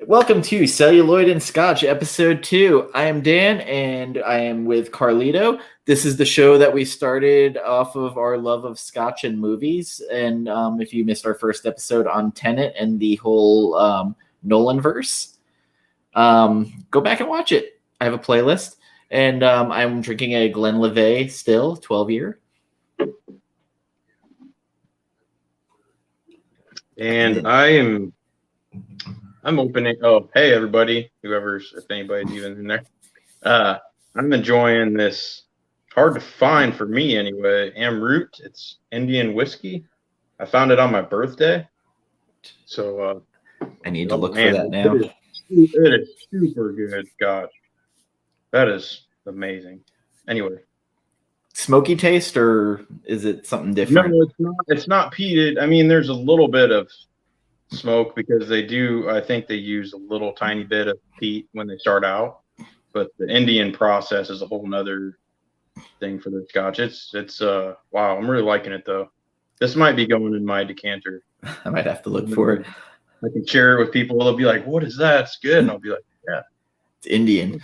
Welcome to Celluloid and Scotch, episode 2. I am Dan, and I am with Carlito. This is the show that we started off of our love of Scotch and movies. And if you missed our first episode on Tenet and the whole Nolan verse, go back and watch it. I have a playlist, and I'm drinking a Glenlivet still, 12-year. And I'm opening. Oh, hey everybody, if anybody's even in there. I'm enjoying this. Hard to find for me anyway. Amroot. It's Indian whiskey. I found it on my birthday. So I need to look for that now. It is super good. Gosh, that is amazing. Anyway, smoky taste, or is it something different? No, it's not. It's not peated. I mean, there's a little bit of smoke because I think they use a little tiny bit of peat when they start out, but the Indian process is a whole nother thing for the Scotch. It's wow, I'm really liking it though. This might be going in my decanter. I might have to look for it. I can share it with people. They'll be like, what is that? It's good. And I'll be like, yeah, it's Indian.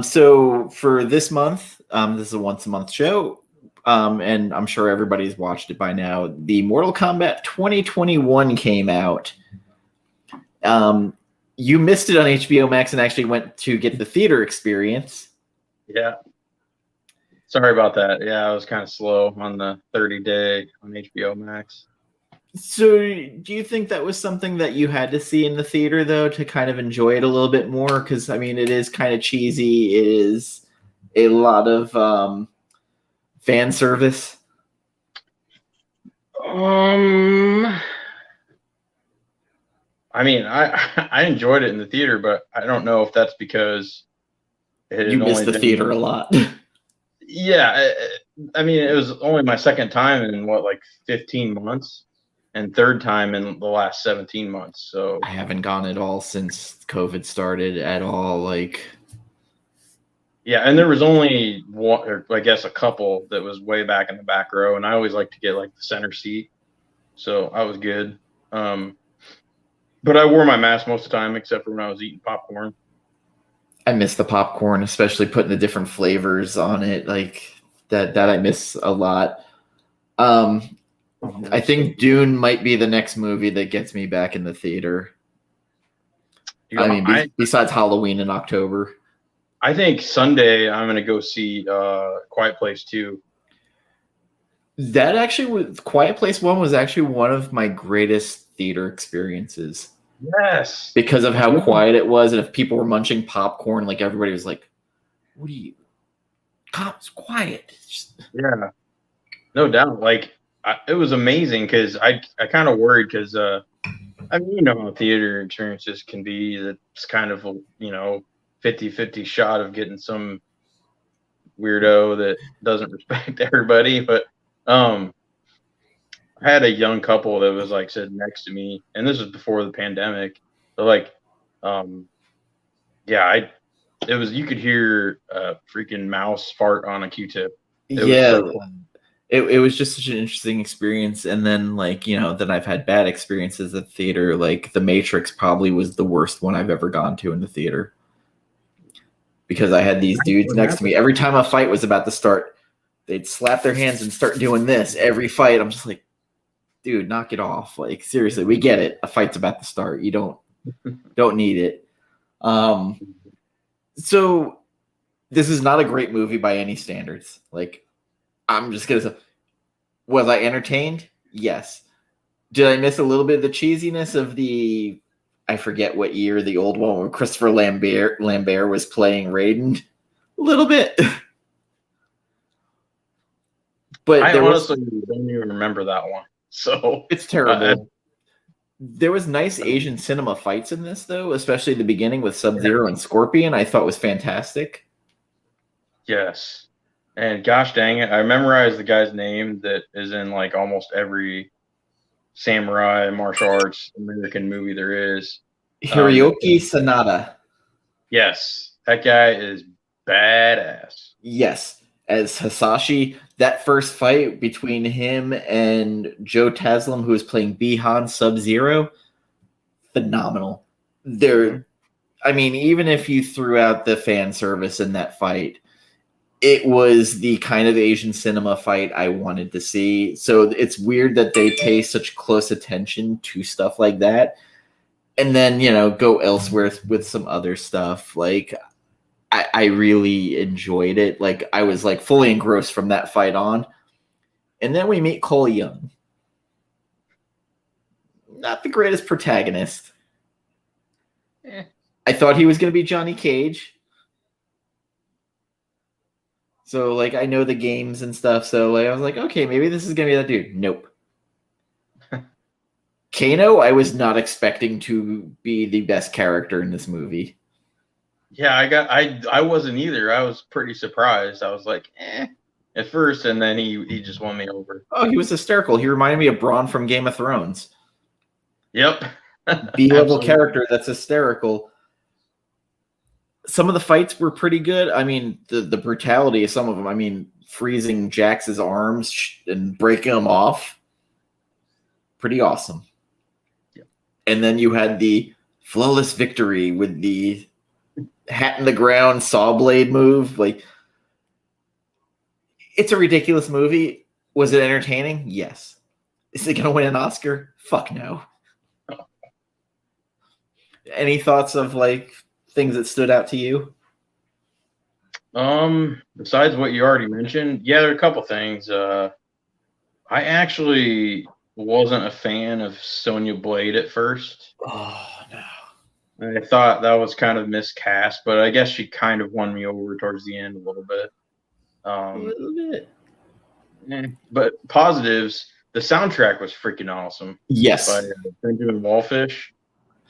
So for this month, this is a once a month show. And I'm sure everybody's watched it by now. The Mortal Kombat 2021 came out. You missed it on HBO Max and actually went to get the theater experience. Yeah. Sorry about that. Yeah, I was kind of slow on the 30-day on HBO Max. So do you think that was something that you had to see in the theater, though, to kind of enjoy it a little bit more? Because, I mean, it is kind of cheesy. It is a lot of fan service. I mean, I enjoyed it in the theater, but I don't know if that's because you missed the theater a lot. Yeah, I mean, it was only my second time in like 15 months, and third time in the last 17 months. So I haven't gone at all since COVID started at all. Like. Yeah, and there was only one, or I guess a couple that was way back in the back row, and I always like to get like the center seat, so I was good. But I wore my mask most of the time, except for when I was eating popcorn. I miss the popcorn, especially putting the different flavors on it, like that I miss a lot. I think Dune might be the next movie that gets me back in the theater. I mean, besides Halloween in October. I think Sunday I'm going to go see Quiet Place 2. That actually was Quiet Place 1 was actually one of my greatest theater experiences. Yes. Because of how quiet it was, and if people were munching popcorn, like everybody was like, "What are you? It's quiet." Yeah. No doubt. Like it was amazing because I kind of worried because I mean, you know how theater experiences can be. It's kind of 50-50 shot of getting some weirdo that doesn't respect everybody. But I had a young couple that was like sitting next to me, and this was before the pandemic. But like, yeah, it was, you could hear a freaking mouse fart on a Q-tip. It was just such an interesting experience. And then then I've had bad experiences at theater. Like The Matrix probably was the worst one I've ever gone to in the theater. Because I had these dudes next to me. Every time a fight was about to start, they'd slap their hands and start doing this. Every fight, I'm just like, dude, knock it off. Like, seriously, we get it. A fight's about to start. You don't need it. So this is not a great movie by any standards. Like, I'm just going to say, was I entertained? Yes. Did I miss a little bit of the cheesiness of the... I forget what year, the old one where Christopher Lambert was playing Raiden. A little bit. But I honestly don't even remember that one. So it's terrible. There was nice Asian cinema fights in this, though, especially the beginning with Sub-Zero and Scorpion. I thought was fantastic. Yes. And gosh dang it, I memorized the guy's name that is in like almost every samurai martial arts American movie there is. Hiroyuki Sanada. Yes, that guy is badass. Yes, as Hasashi, that first fight between him and Joe Taslim, who was playing Bihan Sub-Zero, phenomenal. there. I mean, even if you threw out the fan service in that fight, it was the kind of Asian cinema fight I wanted to see. So it's weird that they pay such close attention to stuff like that, and then go elsewhere with some other stuff. Like I really enjoyed it. Like I was like fully engrossed from that fight on, and then we meet Cole Young. Not the greatest protagonist. I thought he was going to be Johnny Cage. So, like, I know the games and stuff. So, like, I was like, okay, maybe this is going to be that dude. Nope. Kano, I was not expecting to be the best character in this movie. Yeah, I wasn't either. I was pretty surprised. I was like, at first, and then he just won me over. Oh, he was hysterical. He reminded me of Braun from Game of Thrones. Yep. B-level character that's hysterical. Some of the fights were pretty good. I mean, the brutality of some of them. I mean, freezing Jax's arms and breaking them off. Pretty awesome. Yeah. And then you had the flawless victory with the hat in the ground saw blade move. Like, it's a ridiculous movie. Was it entertaining? Yes. Is it going to win an Oscar? Fuck no. Any thoughts of like things that stood out to you? Besides what you already mentioned, yeah, there are a couple things. I actually wasn't a fan of Sonya Blade at first. Oh no. I thought that was kind of miscast, but I guess she kind of won me over towards the end a little bit. A little bit. But positives, the soundtrack was freaking awesome. Yes. By Benjamin Wallfish.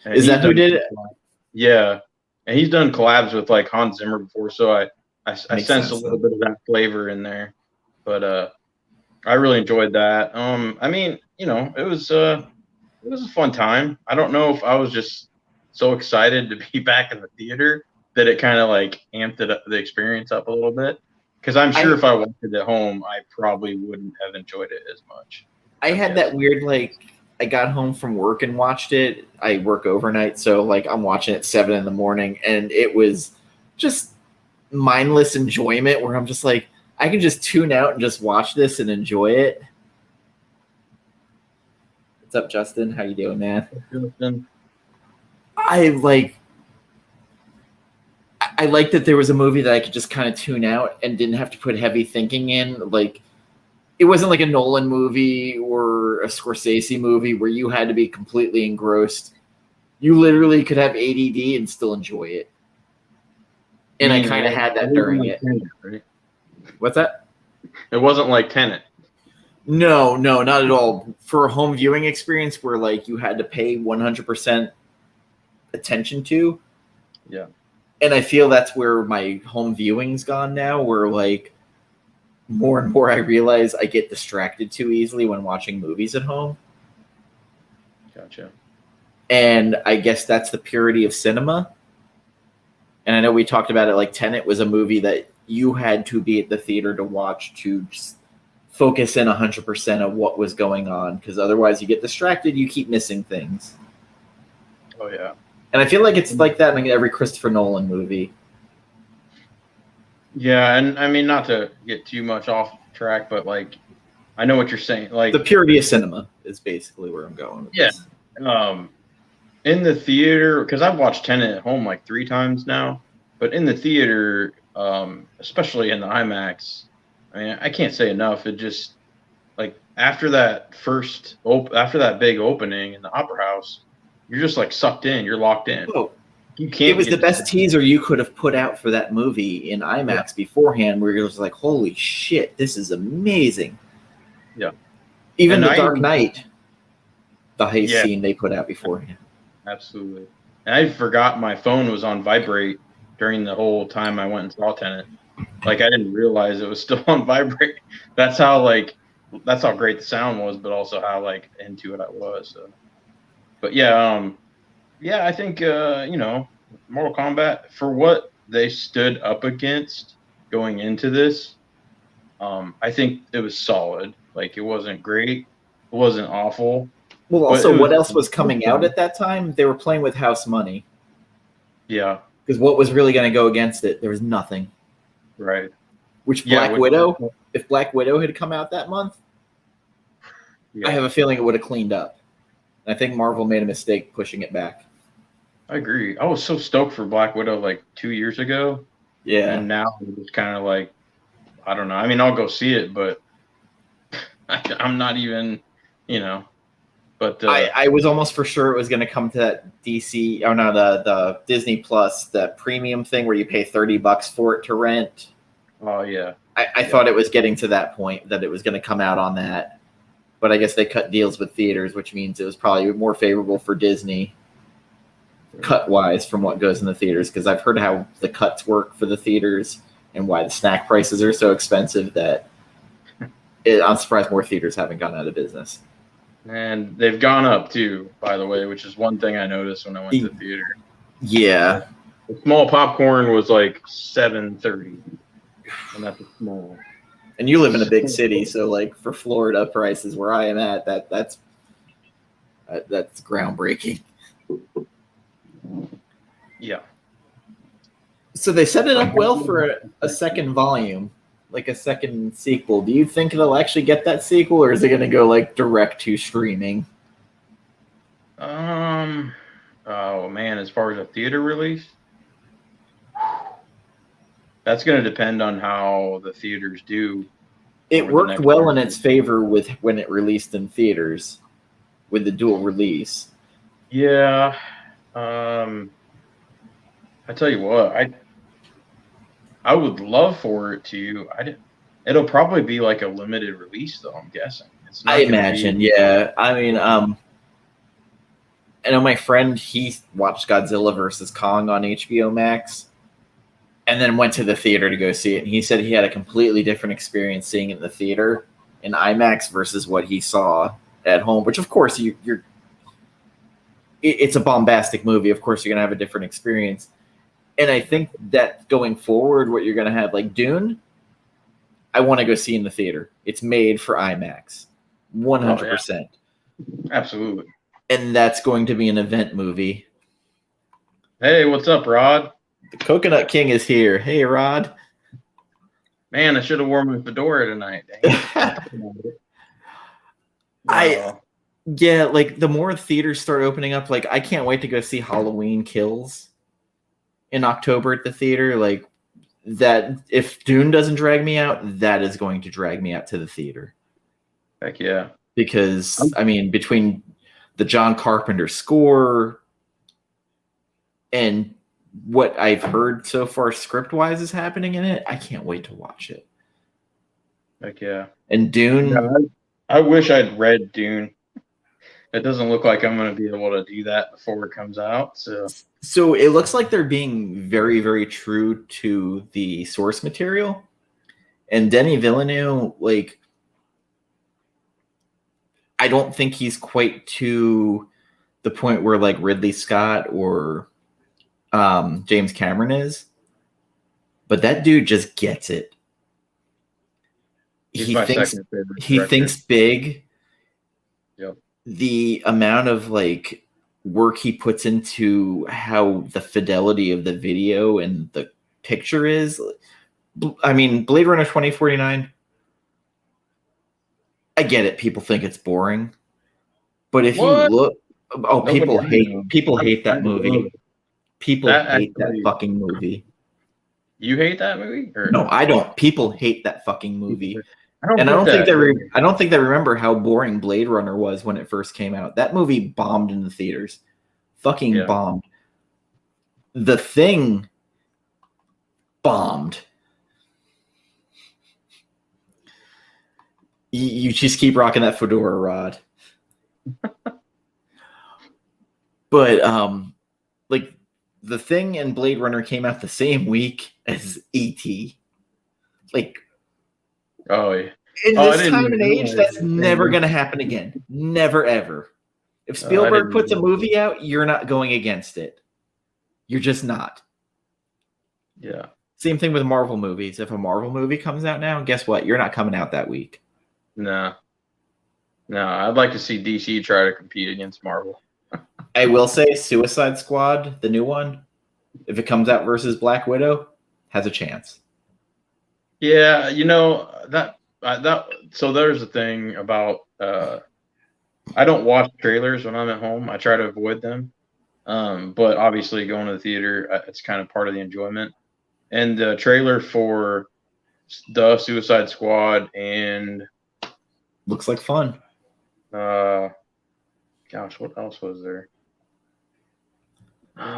And is that who did it? Yeah. And he's done collabs with like Hans Zimmer before, so I sensed a little bit of that flavor in there. But I really enjoyed that. I mean, it was a fun time. I don't know if I was just so excited to be back in the theater that it kind of like amped it up, the experience up a little bit. Because I'm sure if I watched it at home, I probably wouldn't have enjoyed it as much. I had that weird, like, I got home from work and watched it. I work overnight, so, like, I'm watching it 7 in the morning, and it was just mindless enjoyment where I'm just like, I can just tune out and just watch this and enjoy it. What's up, Justin? How you doing, man? I like that there was a movie that I could just kind of tune out and didn't have to put heavy thinking in. Like, it wasn't like a Nolan movie or a Scorsese movie where you had to be completely engrossed. You literally could have ADD and still enjoy it. And I kind of had that during it. Tenet, right? What's that? It wasn't like Tenet. No, not at all. For a home viewing experience where like you had to pay 100% attention to. Yeah. And I feel that's where my home viewing's gone now, where like more and more I realize I get distracted too easily when watching movies at home. Gotcha. And I guess that's the purity of cinema. And I know we talked about it, like Tenet was a movie that you had to be at the theater to watch to just focus in 100% of what was going on, because otherwise you get distracted, you keep missing things. Oh, yeah. And I feel like it's like that in every Christopher Nolan movie. Yeah, and I mean, not to get too much off track, but like, I know what you're saying. Like, the purity of cinema is basically where I'm going with this. In the theater, because I've watched Tenet at home like 3 times now, but in the theater, especially in the IMAX, I mean, I can't say enough. It just, like, after that big opening in the Opera House, you're just like sucked in. You're locked in. Oh, you can't. It was the best teaser you could have put out for that movie in IMAX beforehand, where you're just like, "Holy shit, this is amazing!" Yeah. Even The Dark Knight, the heist scene they put out beforehand. Absolutely. And I forgot my phone was on vibrate during the whole time I went and saw Tenet. Like, I didn't realize it was still on vibrate. That's how great the sound was, but also how like into it I was. So. But yeah, I think Mortal Kombat, for what they stood up against going into this, I think it was solid. Like, it wasn't great, it wasn't awful. Well, But also, it what was else was coming out at that time? They were playing with house money. Yeah. Because what was really going to go against it? There was nothing. Right. Which Yeah, Black Widow, if Black Widow had come out that month, I have a feeling it would have cleaned up. And I think Marvel made a mistake pushing it back. I agree. I was so stoked for Black Widow like 2 years ago. Yeah. And now it's kind of like, I don't know. I mean, I'll go see it, but I'm not even, but I was almost for sure it was going to come to that DC, oh no, the Disney Plus, the premium thing where you pay $30 for it to rent. Oh yeah. I thought it was getting to that point that it was going to come out on that, but I guess they cut deals with theaters, which means it was probably more favorable for Disney cut wise from what goes in the theaters, because I've heard how the cuts work for the theaters and why the snack prices are so expensive that I'm surprised more theaters haven't gone out of business. And they've gone up too, by the way, which is one thing I noticed when I went to the theater. Yeah. The small popcorn was like $7.30. And that's a small. And you live in a big city, so like for Florida prices where I am at, that's groundbreaking. Yeah. So they set it up well for a second volume, like a second sequel. Do you think they'll actually get that sequel, or is it going to go like direct to streaming? Oh man, as far as a theater release, that's going to depend on how the theaters do. It worked well in its favor with when it released in theaters with the dual release. Yeah. I tell you what, I would love for it to. It'll probably be like a limited release, though. I'm guessing. It's not I imagine, yeah. I mean, I know my friend, he watched Godzilla versus Kong on HBO Max, and then went to the theater to go see it. And he said he had a completely different experience seeing it in the theater in IMAX versus what he saw at home. Which, of course, it's a bombastic movie. Of course, you're gonna have a different experience. And I think that going forward, what you're going to have, like Dune, I want to go see in the theater. It's made for IMAX, 100%. Oh, yeah. Absolutely. And that's going to be an event movie. Hey, what's up, Rod? The Coconut King is here. Hey, Rod. Man, I should have worn my fedora tonight. Yeah, like the more theaters start opening up, like I can't wait to go see Halloween Kills in October at the theater. Like that, if Dune doesn't drag me out, that is going to drag me out to the theater. Heck yeah. Because I mean, between the John Carpenter score and what I've heard so far script wise is happening in it, I can't wait to watch it. Heck yeah. And Dune, yeah, I wish I'd read Dune. It doesn't look like I'm going to be able to do that before it comes out. So it looks like they're being very, very true to the source material. And Denis Villeneuve, like, I don't think he's quite to the point where like Ridley Scott or James Cameron is. But that dude just gets it. He thinks big. Yep. The amount of like work he puts into how the fidelity of the video and the picture is. I mean, Blade Runner 2049, I get it. People think it's boring. But if you look, people hate that movie. People hate that fucking movie. You hate that movie? No, I don't. People hate that fucking movie. I don't think they remember how boring Blade Runner was when it first came out. That movie bombed in the theaters. Fucking bombed. The Thing bombed. You just keep rocking that fedora, Rod. But like The Thing and Blade Runner came out the same week as E.T. Like, oh yeah. In this time and age, that's never going to happen again. Never, ever. If Spielberg puts a movie out, you're not going against it. You're just not. Yeah. Same thing with Marvel movies. If a Marvel movie comes out now, guess what? You're not coming out that week. Nah. No, I'd like to see DC try to compete against Marvel. I will say Suicide Squad, the new one, if it comes out versus Black Widow, has a chance. Yeah, that. So there's the thing about I don't watch trailers when I'm at home. I try to avoid them. But obviously, going to the theater, it's kind of part of the enjoyment. And the trailer for the Suicide Squad and Looks like fun. gosh, what else was there?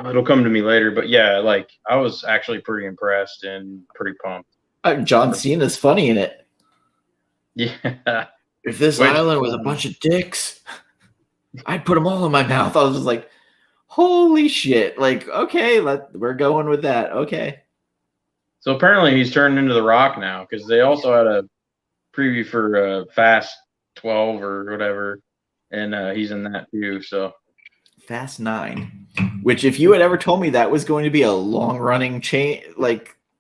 It'll come to me later, but yeah, like I was actually pretty impressed and pretty pumped. John Cena's funny in it. Yeah. If this island was a bunch of dicks, I'd put them all in my mouth. I was just like, holy shit. Like, okay, we're going with that. Okay. So apparently he's turned into The Rock now because they also had a preview for Fast 12 or whatever, and he's in that too. So Fast 9, which if you had ever told me that was going to be a long-running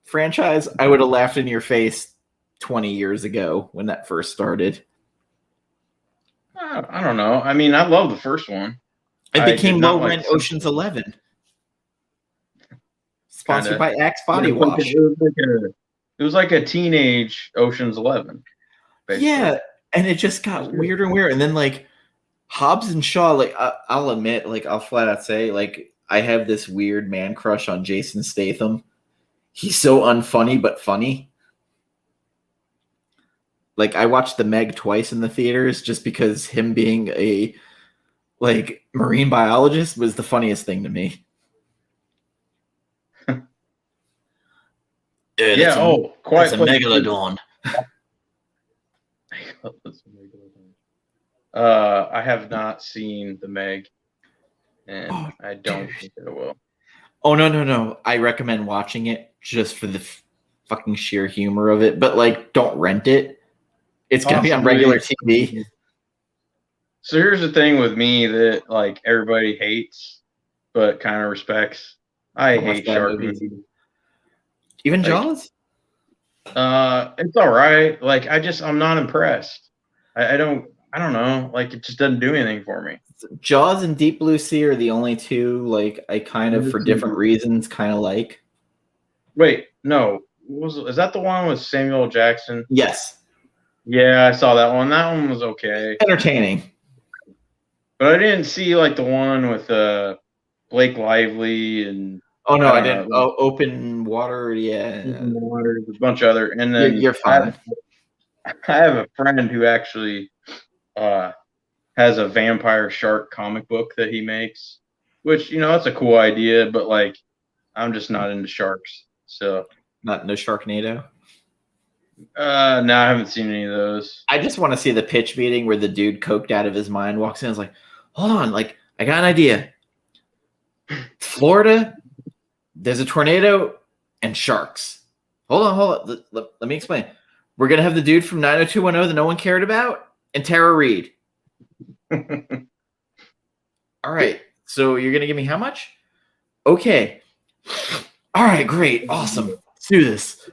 franchise, I would have laughed in your face 20 years ago when that first started. I don't know. I mean, I love the first one. It became low-rent Ocean's 11. Sponsored by Axe Body Wash. It was like a teenage Ocean's 11. Basically. Yeah, and it just got weirder and weirder. And then, like, Hobbs and Shaw, like, I'll admit, like, I'll flat out say, like, I have this weird man crush on Jason Statham. He's so unfunny, but funny. Like, I watched The Meg twice in the theaters just because him being a, like, marine biologist was the funniest thing to me. Yeah, quite a megalodon. I have not seen The Meg, and I don't think I will. Oh, no. I recommend watching it just for the fucking sheer humor of it. But, like, don't rent it. It's going to be on regular TV. So here's the thing with me that, like, everybody hates but kind of respects. I hate shark movies. Even Jaws? It's all right. Like, I'm not impressed. I don't know. Like, it just doesn't do anything for me. Jaws and Deep Blue Sea are the only two, like, I kind of, for different reasons, kind of like. Wait, no. Is that the one with Samuel Jackson? Yes. Yeah, I saw that one. That one was okay. Entertaining. But I didn't see, like, the one with Blake Lively and... Oh, no, I didn't. Open Water, yeah. Open Water, a bunch of other... And then you're fine. I have a friend who actually has a vampire shark comic book that he makes, which, that's a cool idea, but, like, I'm just not into sharks, so... Not no Sharknado? No, I haven't seen any of those. I just want to see the pitch meeting where the dude coked out of his mind walks in and is like, hold on, like, I got an idea. Florida, there's a tornado and sharks. Hold on. Let me explain. We're going to have the dude from 90210 that no one cared about and Tara Reid. All right. So you're going to give me how much? Okay. All right, great. Awesome. Let's do this.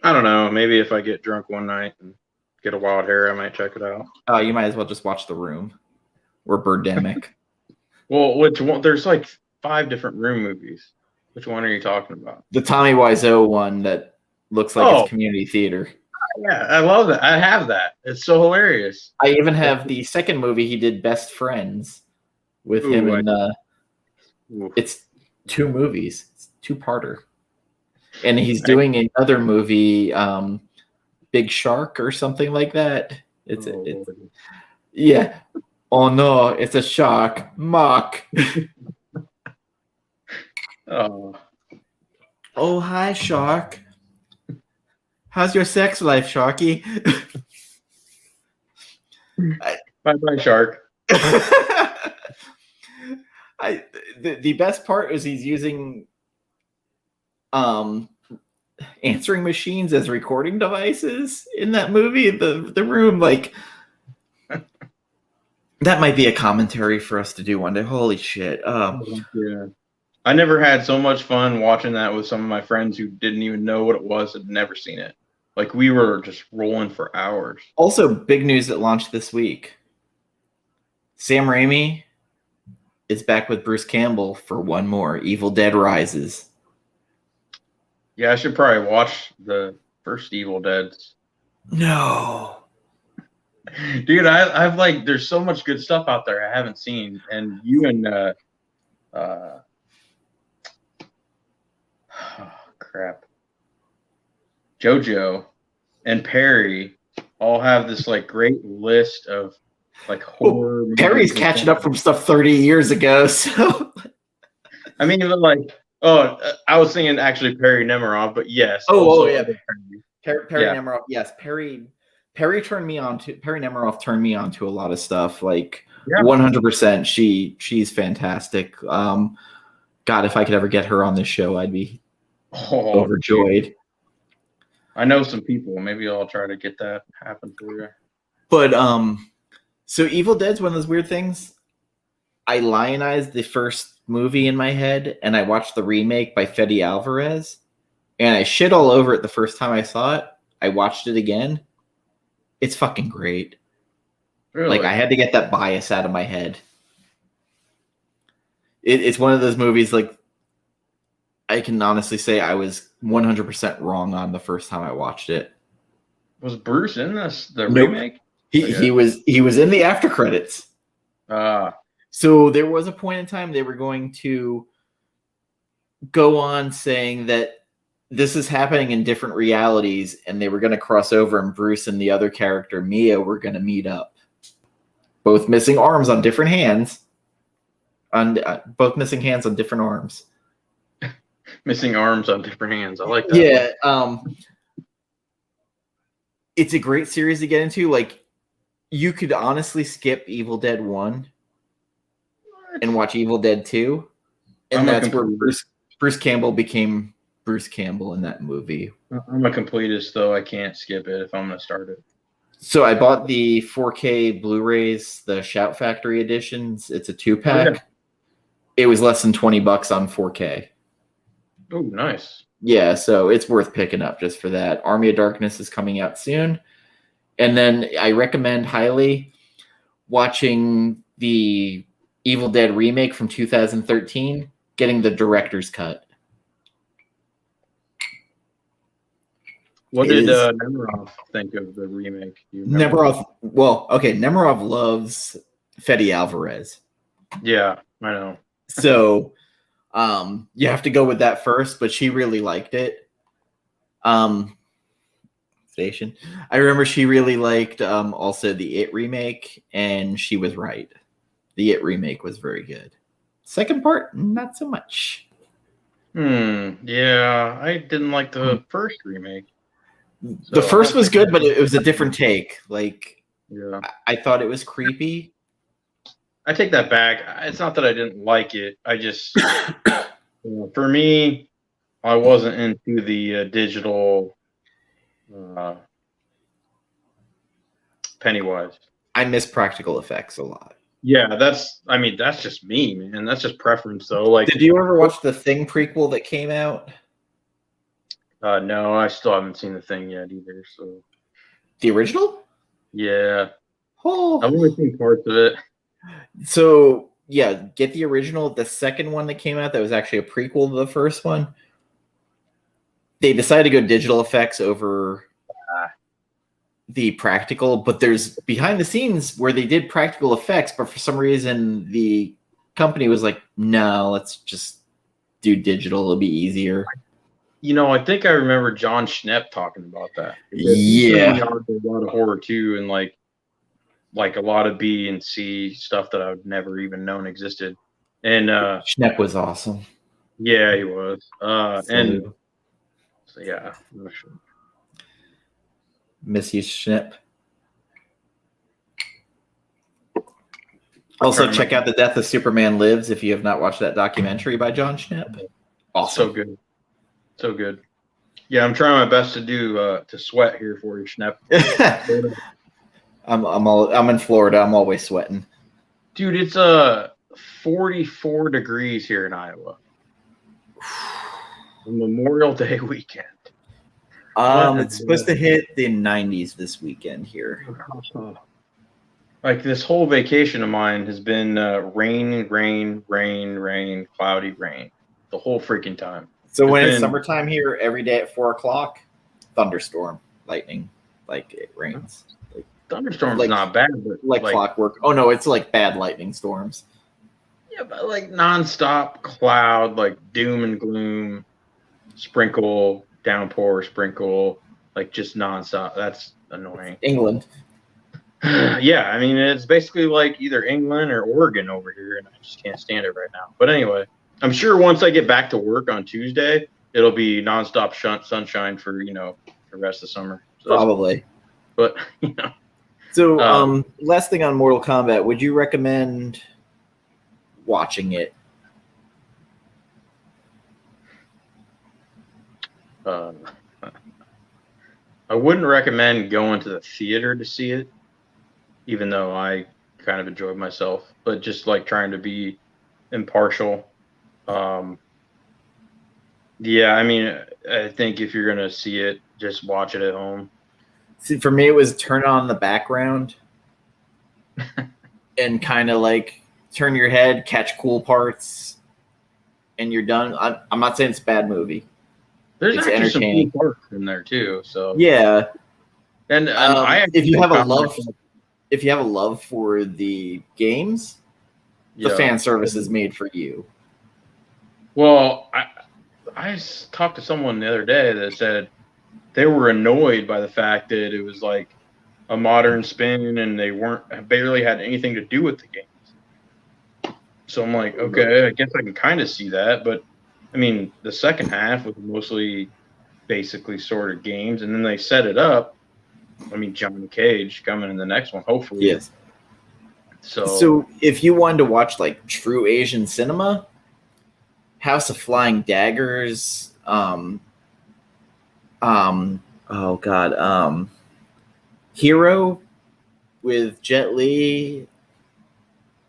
I don't know. Maybe if I get drunk one night and get a wild hair, I might check it out. You might as well just watch The Room or Birdemic. Well, which one? There's like 5 different Room movies. Which one are you talking about? The Tommy Wiseau one that looks like it's community theater. Yeah, I love that. I have that. It's so hilarious. I even have the second movie he did, Best Friends, with him and it's 2 movies. It's 2-parter. And he's doing another movie, Big Shark or something like that. It's yeah. Oh no, it's a shark. Mock. Oh, hi, shark. How's your sex life, Sharky? Bye, shark. The best part is he's using answering machines as recording devices in that movie. The Room, like, that might be a commentary for us to do one day. Holy shit. Yeah. I never had so much fun watching that with some of my friends who didn't even know what it was, had never seen it. Like we were just rolling for hours. Also, big news that launched this week. Sam Raimi is back with Bruce Campbell for one more. Evil Dead Rises. Yeah, I should probably watch the first Evil Deads. No. Dude, I've like there's so much good stuff out there I haven't seen. And you and oh, crap. JoJo and Perry all have this like great list of like horror. Perry's catching up from stuff 30 years ago, so I mean, like, I was thinking actually Perry Nemiroff, but yes. Yeah, Perry Nemiroff. Yes, Perry Nemiroff turned me on to a lot of stuff. Like 100%, she's fantastic. God, if I could ever get her on this show, I'd be overjoyed. Dude. I know some people. Maybe I'll try to get that happen for you. But so Evil Dead's one of those weird things. I lionized the first movie in my head, and I watched the remake by Fede Alvarez, and I shit all over it the first time I saw it. I watched it again. It's fucking great. Really? Like, I had to get that bias out of my head. It's one of those movies, like, I can honestly say I was 100% wrong on the first time I watched it. Was Bruce in the remake? He was in the after credits. So there was a point in time they were going to go on saying that this is happening in different realities, and they were going to cross over, and Bruce and the other character, Mia, were going to meet up. Both missing arms on different hands. Both missing hands on different arms. Missing arms on different hands. I like that. Yeah. It's a great series to get into. Like, you could honestly skip Evil Dead 1 and watch Evil Dead 2. And that's where Bruce Campbell became Bruce Campbell in that movie. I'm a completist, though. I can't skip it if I'm going to start it. So I bought the 4K Blu-rays, the Shout Factory editions. It's a 2-pack. Yeah. It was less than $20 on 4K. Oh, nice. Yeah, so it's worth picking up just for that. Army of Darkness is coming out soon. And then I recommend highly watching the Evil Dead remake from 2013, getting the director's cut. What did Nemiroff think of the remake? Nemiroff loves Fede Alvarez. Yeah, I know. So you have to go with that first, but she really liked it. Station. I remember she really liked also the It remake, and she was right. The It remake was very good. Second part, not so much. Yeah, I didn't like the first remake. So the first was good, but it was a different take. Like, yeah, I thought it was creepy. I take that back. It's not that I didn't like it. I just, for me, I wasn't into the digital Pennywise. I miss practical effects a lot. Yeah, that's just me, man. That's just preference, though. Like, did you ever watch the Thing prequel that came out? No, I still haven't seen the Thing yet either. So, the original? Yeah. Oh, I've only seen parts of it. So yeah, get the original. The second one that came out that was actually a prequel to the first one. They decided to go digital effects over the practical, but there's behind the scenes where they did practical effects, but for some reason the company was like, no, let's just do digital. It'll be easier. I think I remember John Schnepp talking about that. Yeah. A lot of horror too, and like a lot of B and C stuff that I've never even known existed. And Schnepp was awesome. Yeah, he was. And so yeah, I'm not sure. Miss you, Schnepp. Also, check out The Death of Superman Lives if you have not watched that documentary by John Schnepp. Awesome. So good. So good. Yeah, I'm trying my best to do to sweat here for you, Schnepp. I'm in Florida. I'm always sweating. Dude, it's 44 degrees here in Iowa. Memorial Day weekend. It's supposed to hit the 90s this weekend here. Like this whole vacation of mine has been rain, cloudy rain, the whole freaking time. So when it's summertime here, every day at 4:00, thunderstorm, lightning, like it rains. Like, thunderstorm's not bad, but like clockwork. Oh no, it's like bad lightning storms. Yeah, but like nonstop cloud, like doom and gloom, sprinkle, downpour, sprinkle, like just nonstop. That's annoying. England. Yeah, I mean it's basically like either England or Oregon over here, and I just can't stand it right now. But anyway, I'm sure once I get back to work on Tuesday, it'll be nonstop sunshine for the rest of the summer. So probably. But So last thing on Mortal Kombat, would you recommend watching it? I wouldn't recommend going to the theater to see it, even though I kind of enjoyed myself, but just like trying to be impartial. Yeah, I mean, I think if you're going to see it, just watch it at home. See, for me, it was turn on the background and kind of like turn your head, catch cool parts, and you're done. I'm not saying it's a bad movie. There's actually some cool parts in there too. So yeah, and if you have a love for the games, the fan service is made for you. Well, I talked to someone the other day that said they were annoyed by the fact that it was like a modern spin and they barely had anything to do with the games. So I'm like, okay, I guess I can kind of see that, but I mean, the second half was mostly basically sort of games, and then they set it up. I mean, Johnny Cage coming in the next one, hopefully. Yes. So if you wanted to watch like true Asian cinema, House of Flying Daggers, Hero with Jet Li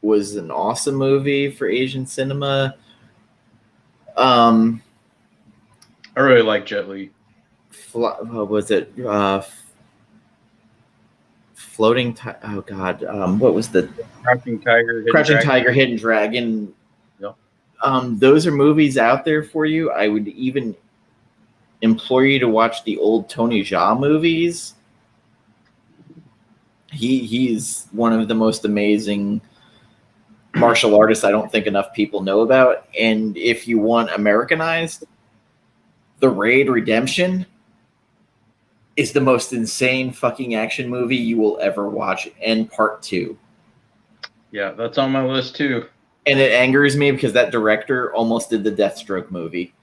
was an awesome movie for Asian cinema. I really like Jet Li. What was it? Floating. What was the Crouching Tiger, Hidden Dragon? Yep. Those are movies out there for you. I would even implore you to watch the old Tony Jaa movies. He's one of the most amazing martial artists I don't think enough people know about. And if you want Americanized, The Raid Redemption is the most insane fucking action movie you will ever watch, and part 2. Yeah, that's on my list too. And it angers me because that director almost did the Deathstroke movie.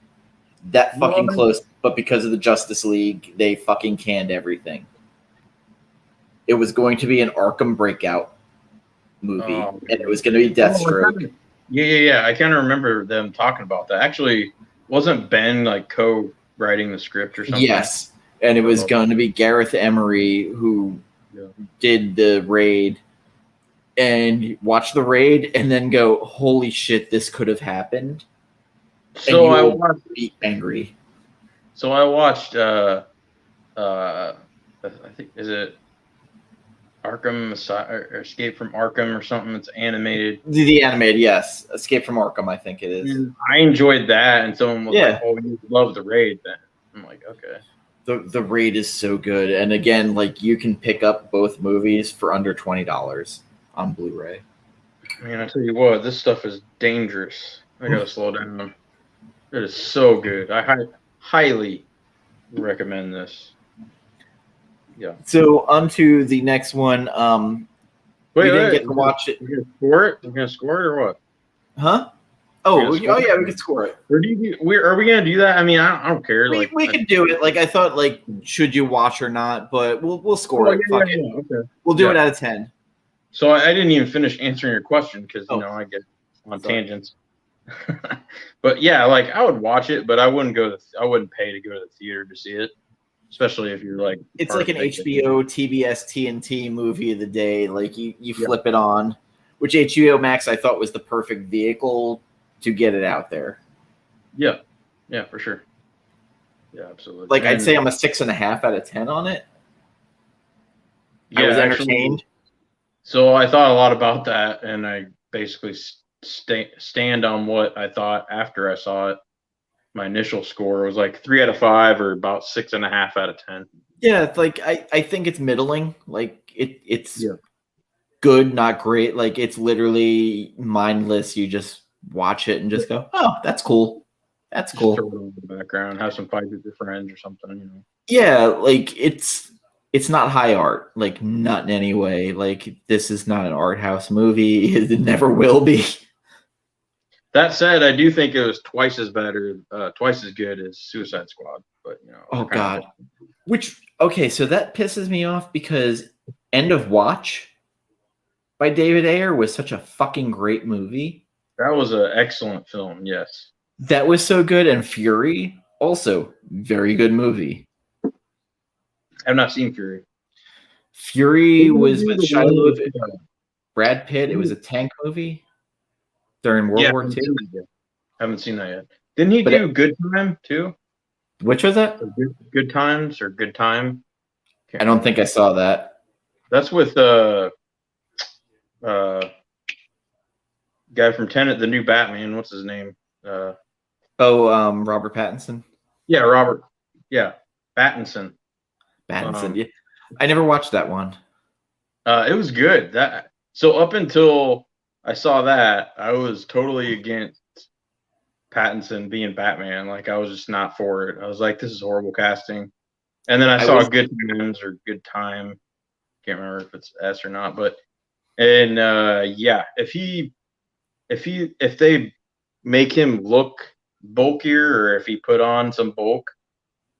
That fucking close, but because of the Justice League, they fucking canned everything. It was going to be an Arkham Breakout movie, and it was going to be Deathstroke. Yeah. I kind of remember them talking about that. Actually, wasn't Ben like co-writing the script or something? Yes, and it was going to be Gareth Emery who did the Raid, and watch the Raid, and then go, "Holy shit, this could have happened." So I watched. Be angry. So I watched. I think is it Arkham or Escape from Arkham or something. It's animated. The animated, yes. Escape from Arkham, I think it is. And I enjoyed that, and someone was like, "Oh, you love the Raid?" Then I'm like, "Okay." The Raid is so good, and again, like you can pick up both movies for under $20 on Blu-ray. Man, I tell you what, this stuff is dangerous. I gotta slow down. It is so good. I highly recommend this. Yeah. So on to the next one. We didn't get to watch it. We're gonna score it. We're gonna score it or what? Huh? Oh yeah, we could score it. Or are we gonna do that? I mean, I don't care. We could do it. Like I thought, like should you watch or not? But we'll score it. Fuck it. Okay. We'll do it out of 10. So I didn't even finish answering your question because I get on tangents. But yeah, like I would watch it, but I wouldn't pay to go to the theater to see it, especially if you're like. It's like an HBO, TBS, TNT movie of the day. Like you flip it on, which HBO Max I thought was the perfect vehicle to get it out there. Yeah, for sure. Yeah, absolutely. Like, I'd And say I'm a 6.5 out of 10 on it. I yeah, was actually, entertained. so I thought a lot about that, and I basically stand on what I thought after I saw it. My initial score was like 3 out of 5, or about 6.5 out of 10. Yeah, it's like I think it's middling. Like it's Yeah, good, not great. Like it's literally mindless. You just watch it and just go, "Oh, that's cool. That's just throw cool." it on the background, have some fights with your friends or something. Yeah, like it's not high art, like not in any way. Like this is not an art house movie. It never will be. That said, I do think it was twice as good as Suicide Squad. But Oh we're kind of God. Which okay, so that pisses me off because End of Watch by David Ayer was such a fucking great movie. that was an excellent film. Yes, That was so good, and Fury also very good movie. I've not seen Fury. Fury Didn't he was do with the one Shia with? LaBeouf, Brad Pitt. It was a tank movie during World Yeah, I War haven't II. seen that yet. Haven't seen that yet. Didn't he But do Good Time too? which was that? Or Good Times or Good Time? I Can't don't think remember. I saw that. That's with uh guy from Tenet, the new Batman. What's his name? Uh, Oh, Robert Pattinson. yeah, Robert. Yeah, Pattinson. Pattinson. Um, Yeah, I never watched that one. it was good. That so up until I saw that, I was totally against Pattinson being Batman. Like I was just not for it. I was like, this is horrible casting. And then I I saw was Good Times or Good Time. Can't remember if it's S or not, but and yeah, if they make him look bulkier, or if he put on some bulk,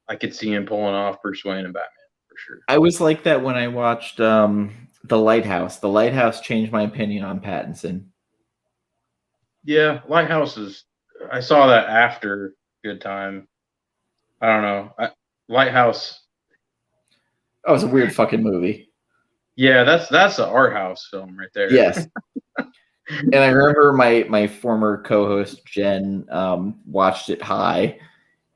I could see him pulling off Bruce Wayne and Batman for sure. I was like that when I watched The Lighthouse. The Lighthouse changed my opinion on Pattinson. Yeah, Lighthouse is. I saw that after Good Time. I don't know. Lighthouse. Oh, it was a weird fucking movie. Yeah, that's an art house film right there. Yes. And I remember my former co-host Jen watched it high,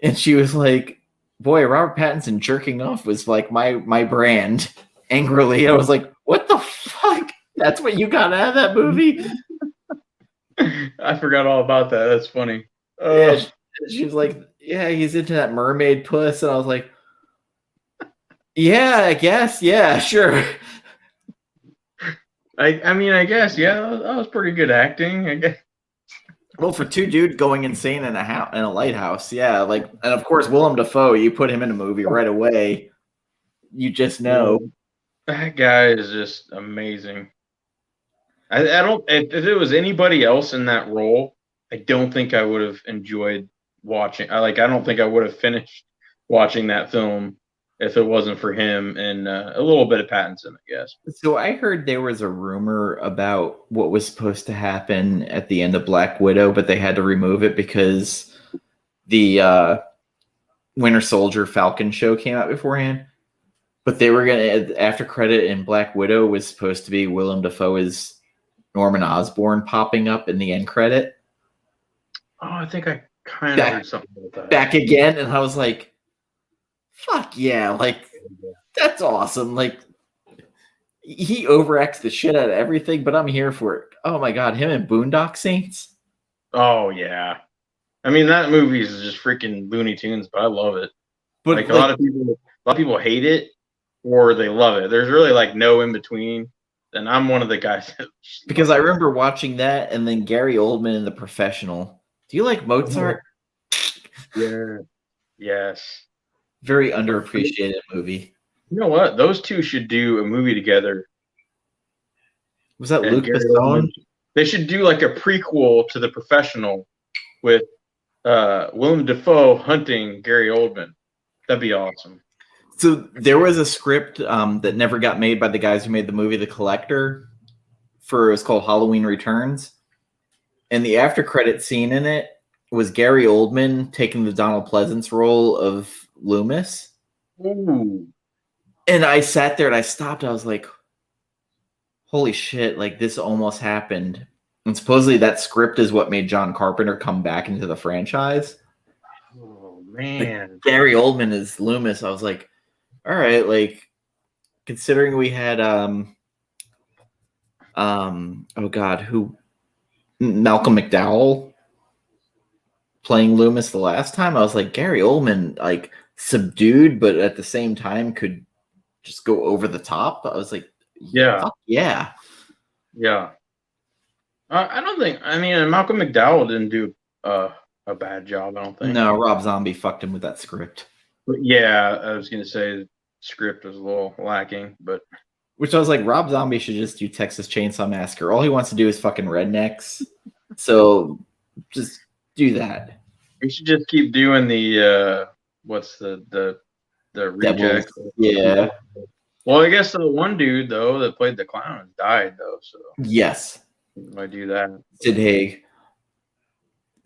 and she was like, "Boy, Robert Pattinson jerking off was like my brand." Angrily, I was like, "What the fuck? That's what you got out of that movie?" I forgot all about that. That's funny. Yeah, she was like, "Yeah, he's into that mermaid puss," and I was like, "Yeah, I guess, yeah, sure." I mean, I guess, yeah, that was pretty good acting. I guess. Well, for two dudes going insane in a lighthouse, yeah, like, and of course Willem Dafoe, you put him in a movie right away, you just Yeah, know. that guy is just amazing. I don't. If it was anybody else in that role, I don't think I would have enjoyed watching. I don't think I would have finished watching that film if it wasn't for him and a little bit of Pattinson, I guess. So I heard there was a rumor about what was supposed to happen at the end of Black Widow, but they had to remove it because the Winter Soldier Falcon show came out beforehand. But they were gonna after credit in Black Widow was supposed to be Willem Dafoe as Norman Osborn popping up in the end credit. Oh, I think I kind of Back heard something about that. back again, and I was like, fuck yeah, like that's awesome. Like he overacts the shit out of everything, but I'm here for it. Oh my god, him and Boondock Saints. Oh yeah, I mean that movie is just freaking Looney Tunes, but I love it. But Like like a lot of people hate it or they love it. There's really like no in between. And I'm one of the guys that because I remember watching that and then Gary Oldman in The Professional. Do you like Mozart? Yeah. Yes. Very underappreciated movie. You know what? Those two should do a movie together. Was that And Luc Gary Besson? Oldman. They should do like a prequel to The Professional with Willem Dafoe hunting Gary Oldman. That'd be awesome. So there was a script that never got made by the guys who made the movie The Collector. It was called Halloween Returns, and the after credit scene in it was Gary Oldman taking the Donald Pleasance role of Loomis. Ooh. And I sat there and I stopped. I was like, "Holy shit! Like this almost happened." And supposedly that script is what made John Carpenter come back into the franchise. Oh man. Gary Oldman is Loomis. I was like, all right, like considering we had oh god, who Malcolm McDowell playing Loomis the last time, I was like, Gary Oldman, like subdued, but at the same time could just go over the top. I was like, Yeah. fuck yeah. Yeah. I don't think. I mean, Malcolm McDowell didn't do a bad job. I don't think. No, Rob Zombie fucked him with that script. But yeah, I was gonna say the script was a little lacking, but which I was like, Rob Zombie should just do Texas Chainsaw Massacre. All he wants to do is fucking rednecks. So just do that. we should just keep doing the what's the reject. Yeah. Well, I guess the one dude though that played the clown died though, so yes, I do that. Sid Haig.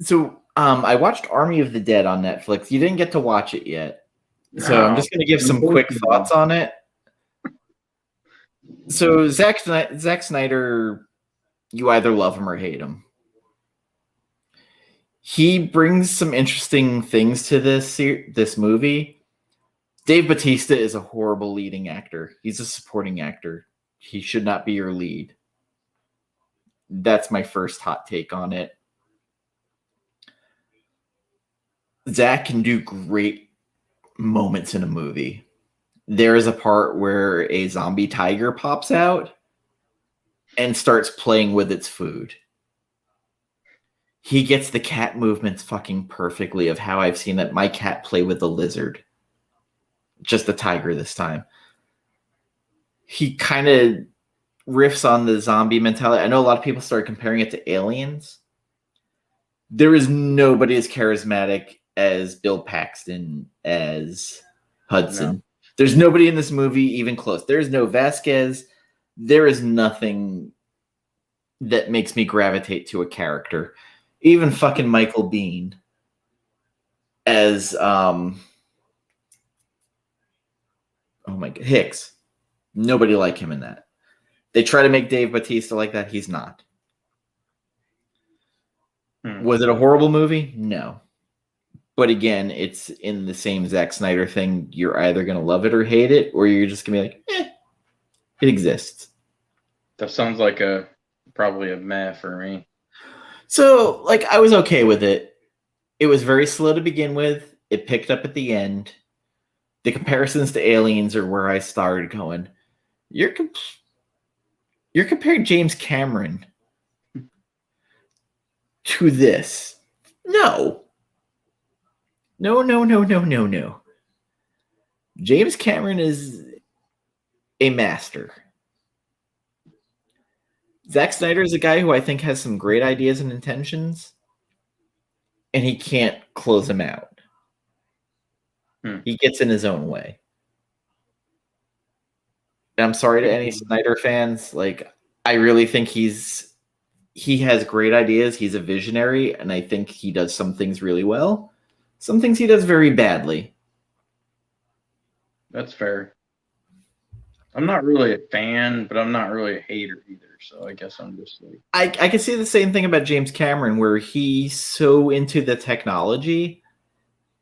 So I watched Army of the Dead on Netflix. You didn't get to watch it yet, so I'm just gonna give some quick thoughts on it. So Zack Snyder, you either love him or hate him. He brings some interesting things to this movie. Dave Bautista is a horrible leading actor. He's a supporting actor. He should not be your lead. That's my first hot take on it. Zack can do great moments in a movie. There is a part where a zombie tiger pops out and starts playing with its food. He gets the cat movements fucking perfectly of how I've seen that my cat play with the lizard. Just the tiger this time. He kind of riffs on the zombie mentality. I know a lot of people started comparing it to Aliens. There is nobody as charismatic as Bill Paxton as Hudson. No. There's nobody in this movie even close. There's no Vasquez. There is nothing that makes me gravitate to a character. Even fucking Michael Biehn as oh my god, Hicks. Nobody like him in that. They try to make Dave Bautista like that. He's not. Was it a horrible movie? No. But again, it's in the same Zack Snyder thing. You're either going to love it or hate it, or you're just going to be like, it exists. That sounds like probably a meh for me. So, like, I was okay with it. It was very slow to begin with. It picked up at the end. The comparisons to Aliens are where I started going, you're comparing James Cameron to this. No. No. James Cameron is a master. Zack Snyder is a guy who I think has some great ideas and intentions, and he can't close them out. He gets in his own way. And I'm sorry to any Snyder fans. Like, I really think he has great ideas. He's a visionary, and I think he does some things really well. Some things he does very badly. That's fair. I'm not really a fan, but I'm not really a hater either. So I guess I'm just like... I can see the same thing about James Cameron, where he's so into the technology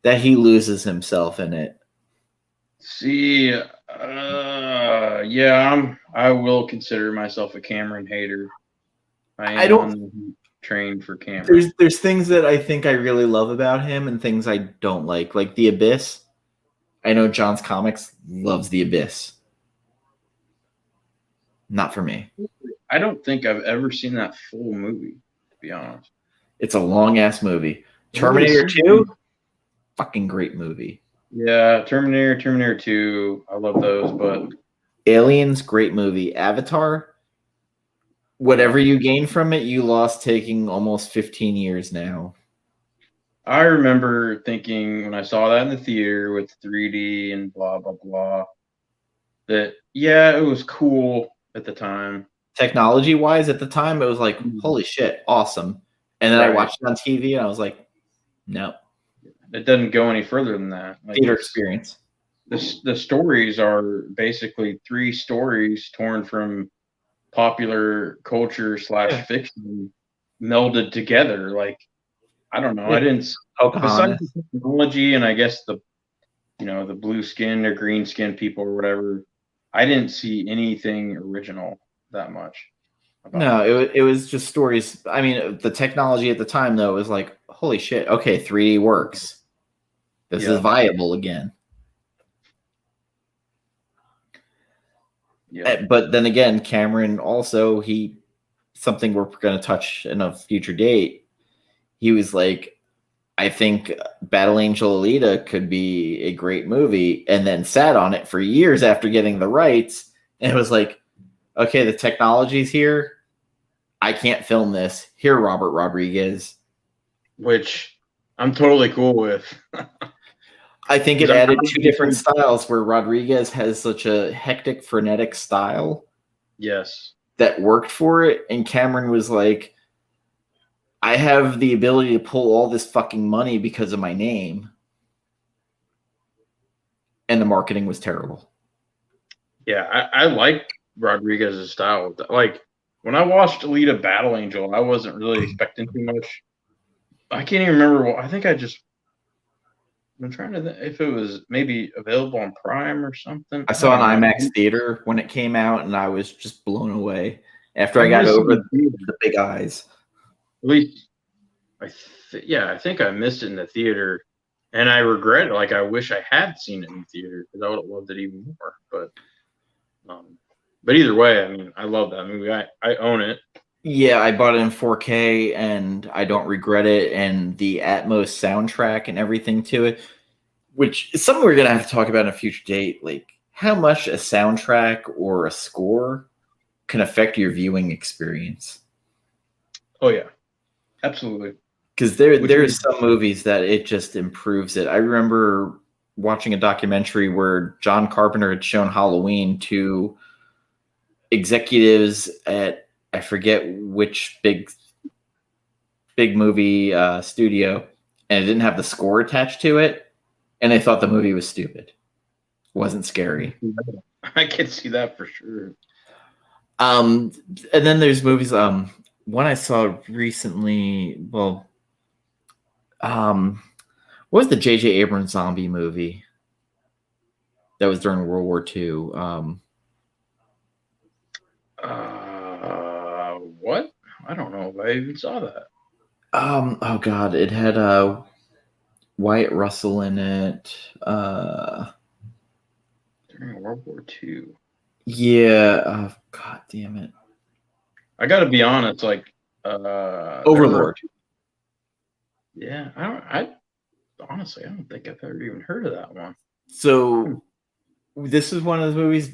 that he loses himself in it. See, yeah, I will consider myself a Cameron hater. I don't trained for Cameron. There's things that I think I really love about him and things I don't like The Abyss. I know John's Comics loves The Abyss. Not for me. I don't think I've ever seen that full movie, to be honest. It's a long ass movie. Terminator 2, fucking great movie. Yeah, Terminator 2, I love those, but Aliens, great movie. Avatar, whatever you gain from it, you lost taking almost 15 years now. I remember thinking when I saw that in the theater with 3D and blah, blah, blah, that, yeah, it was cool at the time. Technology-wise, at the time, it was like, holy shit, awesome. And then I watched it on TV, and I was like, no. It doesn't go any further than that. Like, theater experience. The stories are basically 3 stories torn from popular culture / fiction melded together. Like, I don't know. Yeah. I didn't. Besides Pocahontas. the technology and I guess the the blue skin or green skin people or whatever, I didn't see anything original that much about No, it. it was just stories. I mean, the technology at the time though was like, holy shit, okay, 3D works. This is Yeah. viable again. Yeah. But then again, Cameron also something we're going to touch in a future date. He was like, I think Battle Angel Alita could be a great movie, and then sat on it for years after getting the rights, and it was like, okay, the technology's here. I can't film this. Here, Robert Rodriguez. Which I'm totally cool with. I think it 'Cause I'm added not two a big different fan- styles where Rodriguez has such a hectic, frenetic style Yes. that worked for it, and Cameron was like, I have the ability to pull all this fucking money because of my name. And the marketing was terrible. Yeah, I like Rodriguez's style. Like when I watched Alita Battle Angel, I wasn't really expecting too much. I can't even remember what I think I'm trying to think if it was maybe available on Prime or something. I I saw don't an know. IMAX theater when it came out, and I was just blown away after I I got missed it over in the theater. the big eyes. At least I think I missed it in the theater, and I regret it. Like I wish I had seen it in the theater because I would have loved it even more. But either way, I mean, I love that movie. I own it. Yeah, I bought it in 4K, and I don't regret it. And the Atmos soundtrack and everything to it, which is something we're gonna have to talk about in a future date. Like how much a soundtrack or a score can affect your viewing experience. Oh yeah, absolutely. Because Which there's some movies that it just improves it. I remember watching a documentary where John Carpenter had shown Halloween to executives at, I forget which big movie studio, and it didn't have the score attached to it, and they thought the movie was stupid. It wasn't scary. I can see that for sure. And then there's movies. One I saw recently. Well, what was the J.J. Abrams zombie movie that was during World War II? What? I don't know if I even saw that. Oh God, it had Wyatt Russell in it. During World War II. Yeah. God damn it. I got to be honest, like Overlord. Yeah, I honestly I don't think I've ever even heard of that one. So this is one of those movies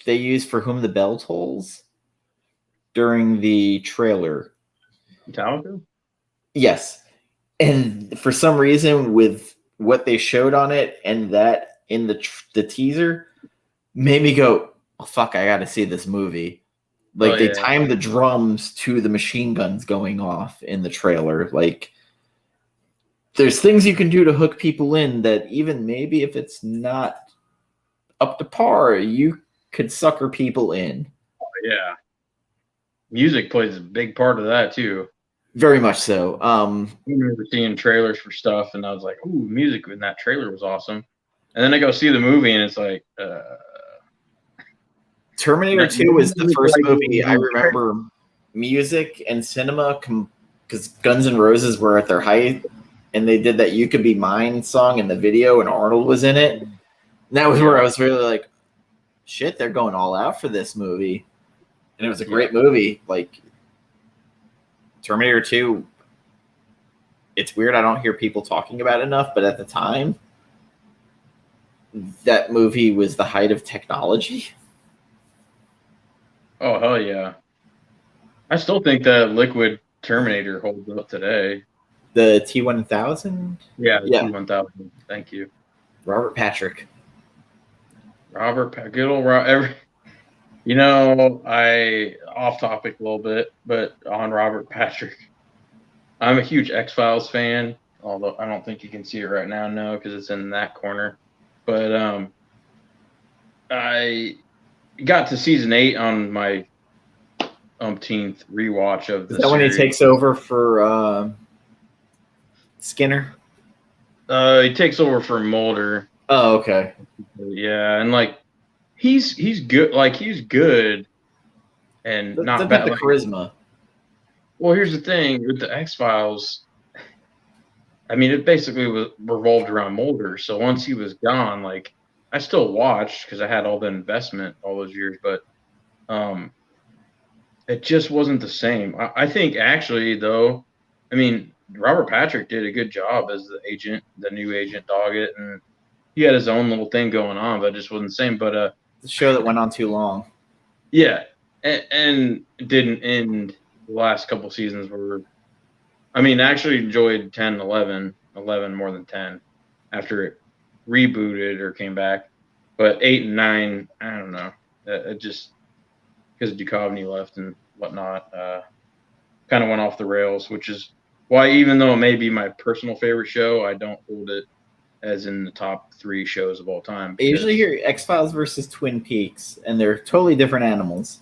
they used For Whom the Bell Tolls during the trailer. Metallica? Yes. And for some reason, with what they showed on it and that in the teaser, made me go, oh, fuck, I got to see this movie. Like they timed the drums to the machine guns going off in the trailer. Like there's things you can do to hook people in that even maybe if it's not up to par, you could sucker people in. Oh, yeah. Music plays a big part of that too. Very much so. I remember seeing trailers for stuff and I was like, ooh, music in that trailer was awesome. And then I go see the movie and it's like Terminator 2 was the first movie I remember music and cinema because Guns N' Roses were at their height and they did that You Could Be Mine song in the video and Arnold was in it. And that was where I was really like, shit, they're going all out for this movie. And it was a great movie. Like Terminator 2, it's weird I don't hear people talking about it enough, but at the time, that movie was the height of technology. Oh hell yeah. I still think that Liquid Terminator holds up today. The T-1000? Yeah, the T-1000. Thank you. Robert Patrick. Good old Robert. You know, I off topic a little bit, but on Robert Patrick, I'm a huge X-Files fan. Although I don't think you can see it right now, no, because it's in that corner. But I got to season 8 on my umpteenth rewatch of the Is that when he takes over for Skinner. He takes over for Mulder. Oh, okay. Yeah, and like he's good. Like he's good and not Doesn't bad. have the Like, charisma. well, here's the thing with the X-Files. I mean, it basically was revolved around Mulder. So once he was gone, like I still watched because I had all the investment all those years, but it just wasn't the same. I think actually though, I mean, Robert Patrick did a good job as the agent, the new agent Doggett, and he had his own little thing going on, but it just wasn't the same. But The show that went on too long. yeah, and didn't end the last couple seasons were. I mean, I actually enjoyed 10, 11 more than 10 after it rebooted or came back. But 8 and 9, I don't know. It just because Duchovny left and whatnot, kind of went off the rails, which is why even though it may be my personal favorite show, I don't hold it as in the top 3 shows of all time. I usually hear X-Files versus Twin Peaks, and they're totally different animals.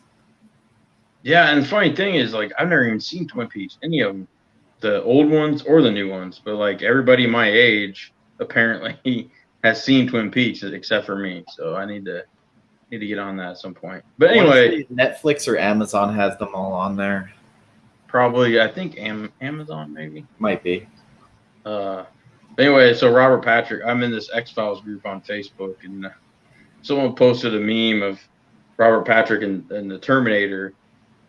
Yeah, and the funny thing is, like, I've never even seen Twin Peaks, any of them, the old ones or the new ones. But like everybody my age apparently has seen Twin Peaks except for me, so I need to get on that at some point. But anyway, Netflix or Amazon has them all on there. Probably, I think Amazon maybe might be. Anyway, so Robert Patrick, I'm in this X-Files group on Facebook, and someone posted a meme of Robert Patrick and the Terminator,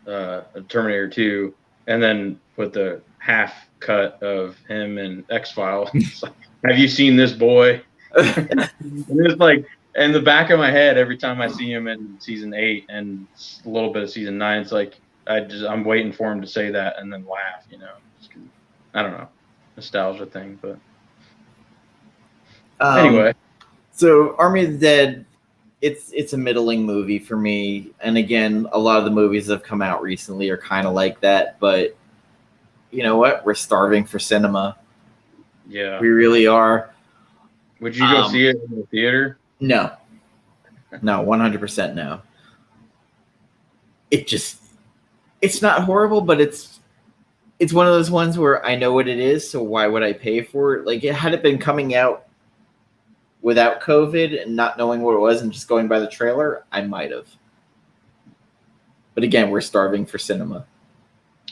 Terminator 2, and then with the half cut of him and X-Files. Like, have you seen this boy? And it's like in the back of my head every time I see him in season 8 and a little bit of season 9, it's like I'm waiting for him to say that and then laugh, you know. I don't know, nostalgia thing, but anyway. So Army of the Dead, it's a middling movie for me, and again, a lot of the movies that have come out recently are kind of like that. But you know what? We're starving for cinema. Yeah, we really are. Would you go see it in the theater? No, 100% no. It's not horrible, but it's one of those ones where I know what it is, so why would I pay for it? Like, had it been coming out without COVID and not knowing what it was and just going by the trailer, I might have. But again, we're starving for cinema.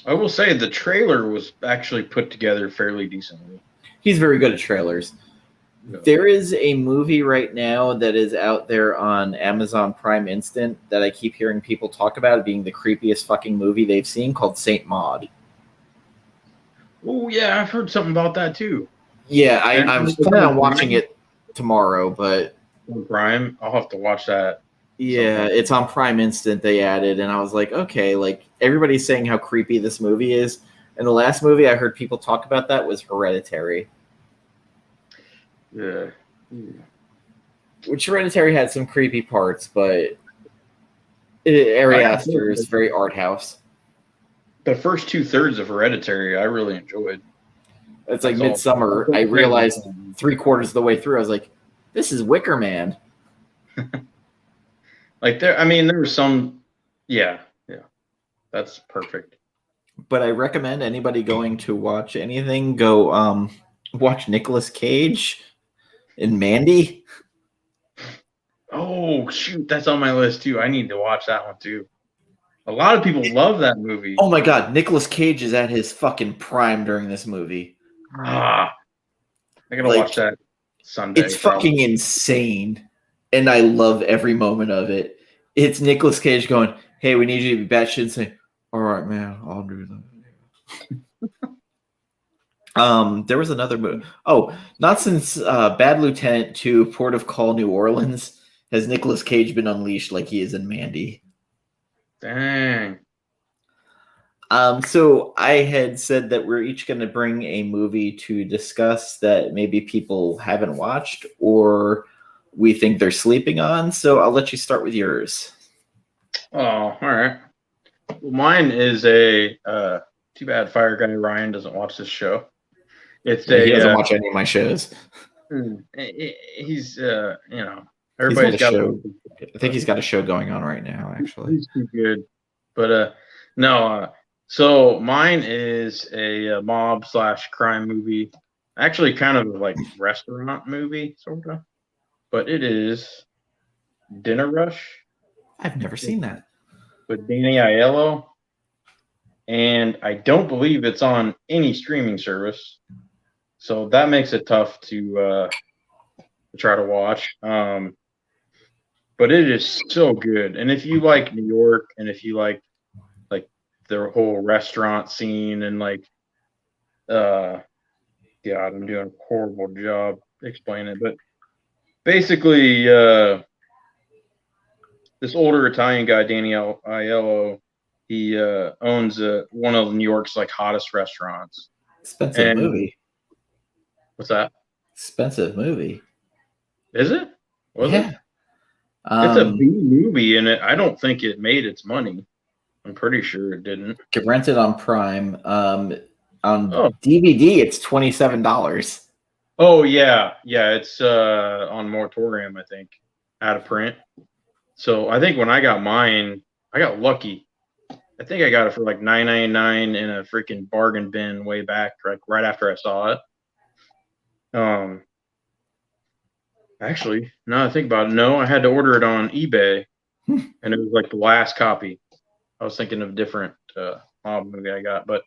I will say the trailer was actually put together fairly decently. He's very good at trailers. Yeah. There is a movie right now that is out there on Amazon Prime Instant that I keep hearing people talk about being the creepiest fucking movie they've seen, called Saint Maud. Oh, yeah, I've heard something about that too. Yeah, I was planning on watching it tomorrow, but on Prime, I'll have to watch that. Yeah, it's on Prime Instant they added, and I was like, okay, like everybody's saying how creepy this movie is. And the last movie I heard people talk about that was Hereditary. Yeah. Which Hereditary had some creepy parts, but Ari Aster is very art house. The first 2/3 of Hereditary I really enjoyed. It's like Midsummer. I realized 3/4 of the way through, I was like, this is Wicker Man. Like there was some, yeah, that's perfect. But I recommend anybody going to watch anything, go watch Nicolas Cage in Mandy. Oh shoot, that's on my list too. I need to watch that one too. A lot of people love that movie. Oh my god, Nicolas Cage is at his fucking prime during this movie. I gotta watch that Sunday. It's fucking insane, and I love every moment of it. It's Nicolas Cage going, "Hey, we need you to be batshit," and say, "All right, man, I'll do that." There was another movie. Oh, not since Bad Lieutenant 2, Port of Call, New Orleans, has Nicolas Cage been unleashed like he is in Mandy. Dang. So I had said that we're each going to bring a movie to discuss that maybe people haven't watched or we think they're sleeping on. So I'll let you start with yours. Oh, all right. Well, mine is a too bad Fire Guy Ryan doesn't watch this show. He doesn't watch any of my shows. He's everybody's got a show. I think he's got a show going on right now, actually. He's too good. But no, so mine is a mob/crime movie. Actually, kind of like restaurant movie, sort of. But it is Dinner Rush I've never with, seen that. with Danny Aiello, and I don't believe it's on any streaming service, so that makes it tough to try to watch. But it is so good, and if you like New York, and if you like the whole restaurant scene, and like uh, God, I'm doing a horrible job explaining it, but basically, this older Italian guy, Danny Aiello, he owns one of New York's like hottest restaurants. Expensive And movie. what's that? Expensive movie. Is it? Was it? Yeah. It's a B movie, and I don't think it made its money. I'm pretty sure it didn't. Get rented on Prime. On Oh, DVD, it's $27. oh yeah, yeah. It's on Moratorium, I think, out of print. So I think when I got mine, I got lucky. I think I got it for like $9.99 in a freaking bargain bin way back, like right after I saw it. Actually, now I think about it, no, I had to order it on eBay, and it was like the last copy. I was thinking of a different mob movie I got, but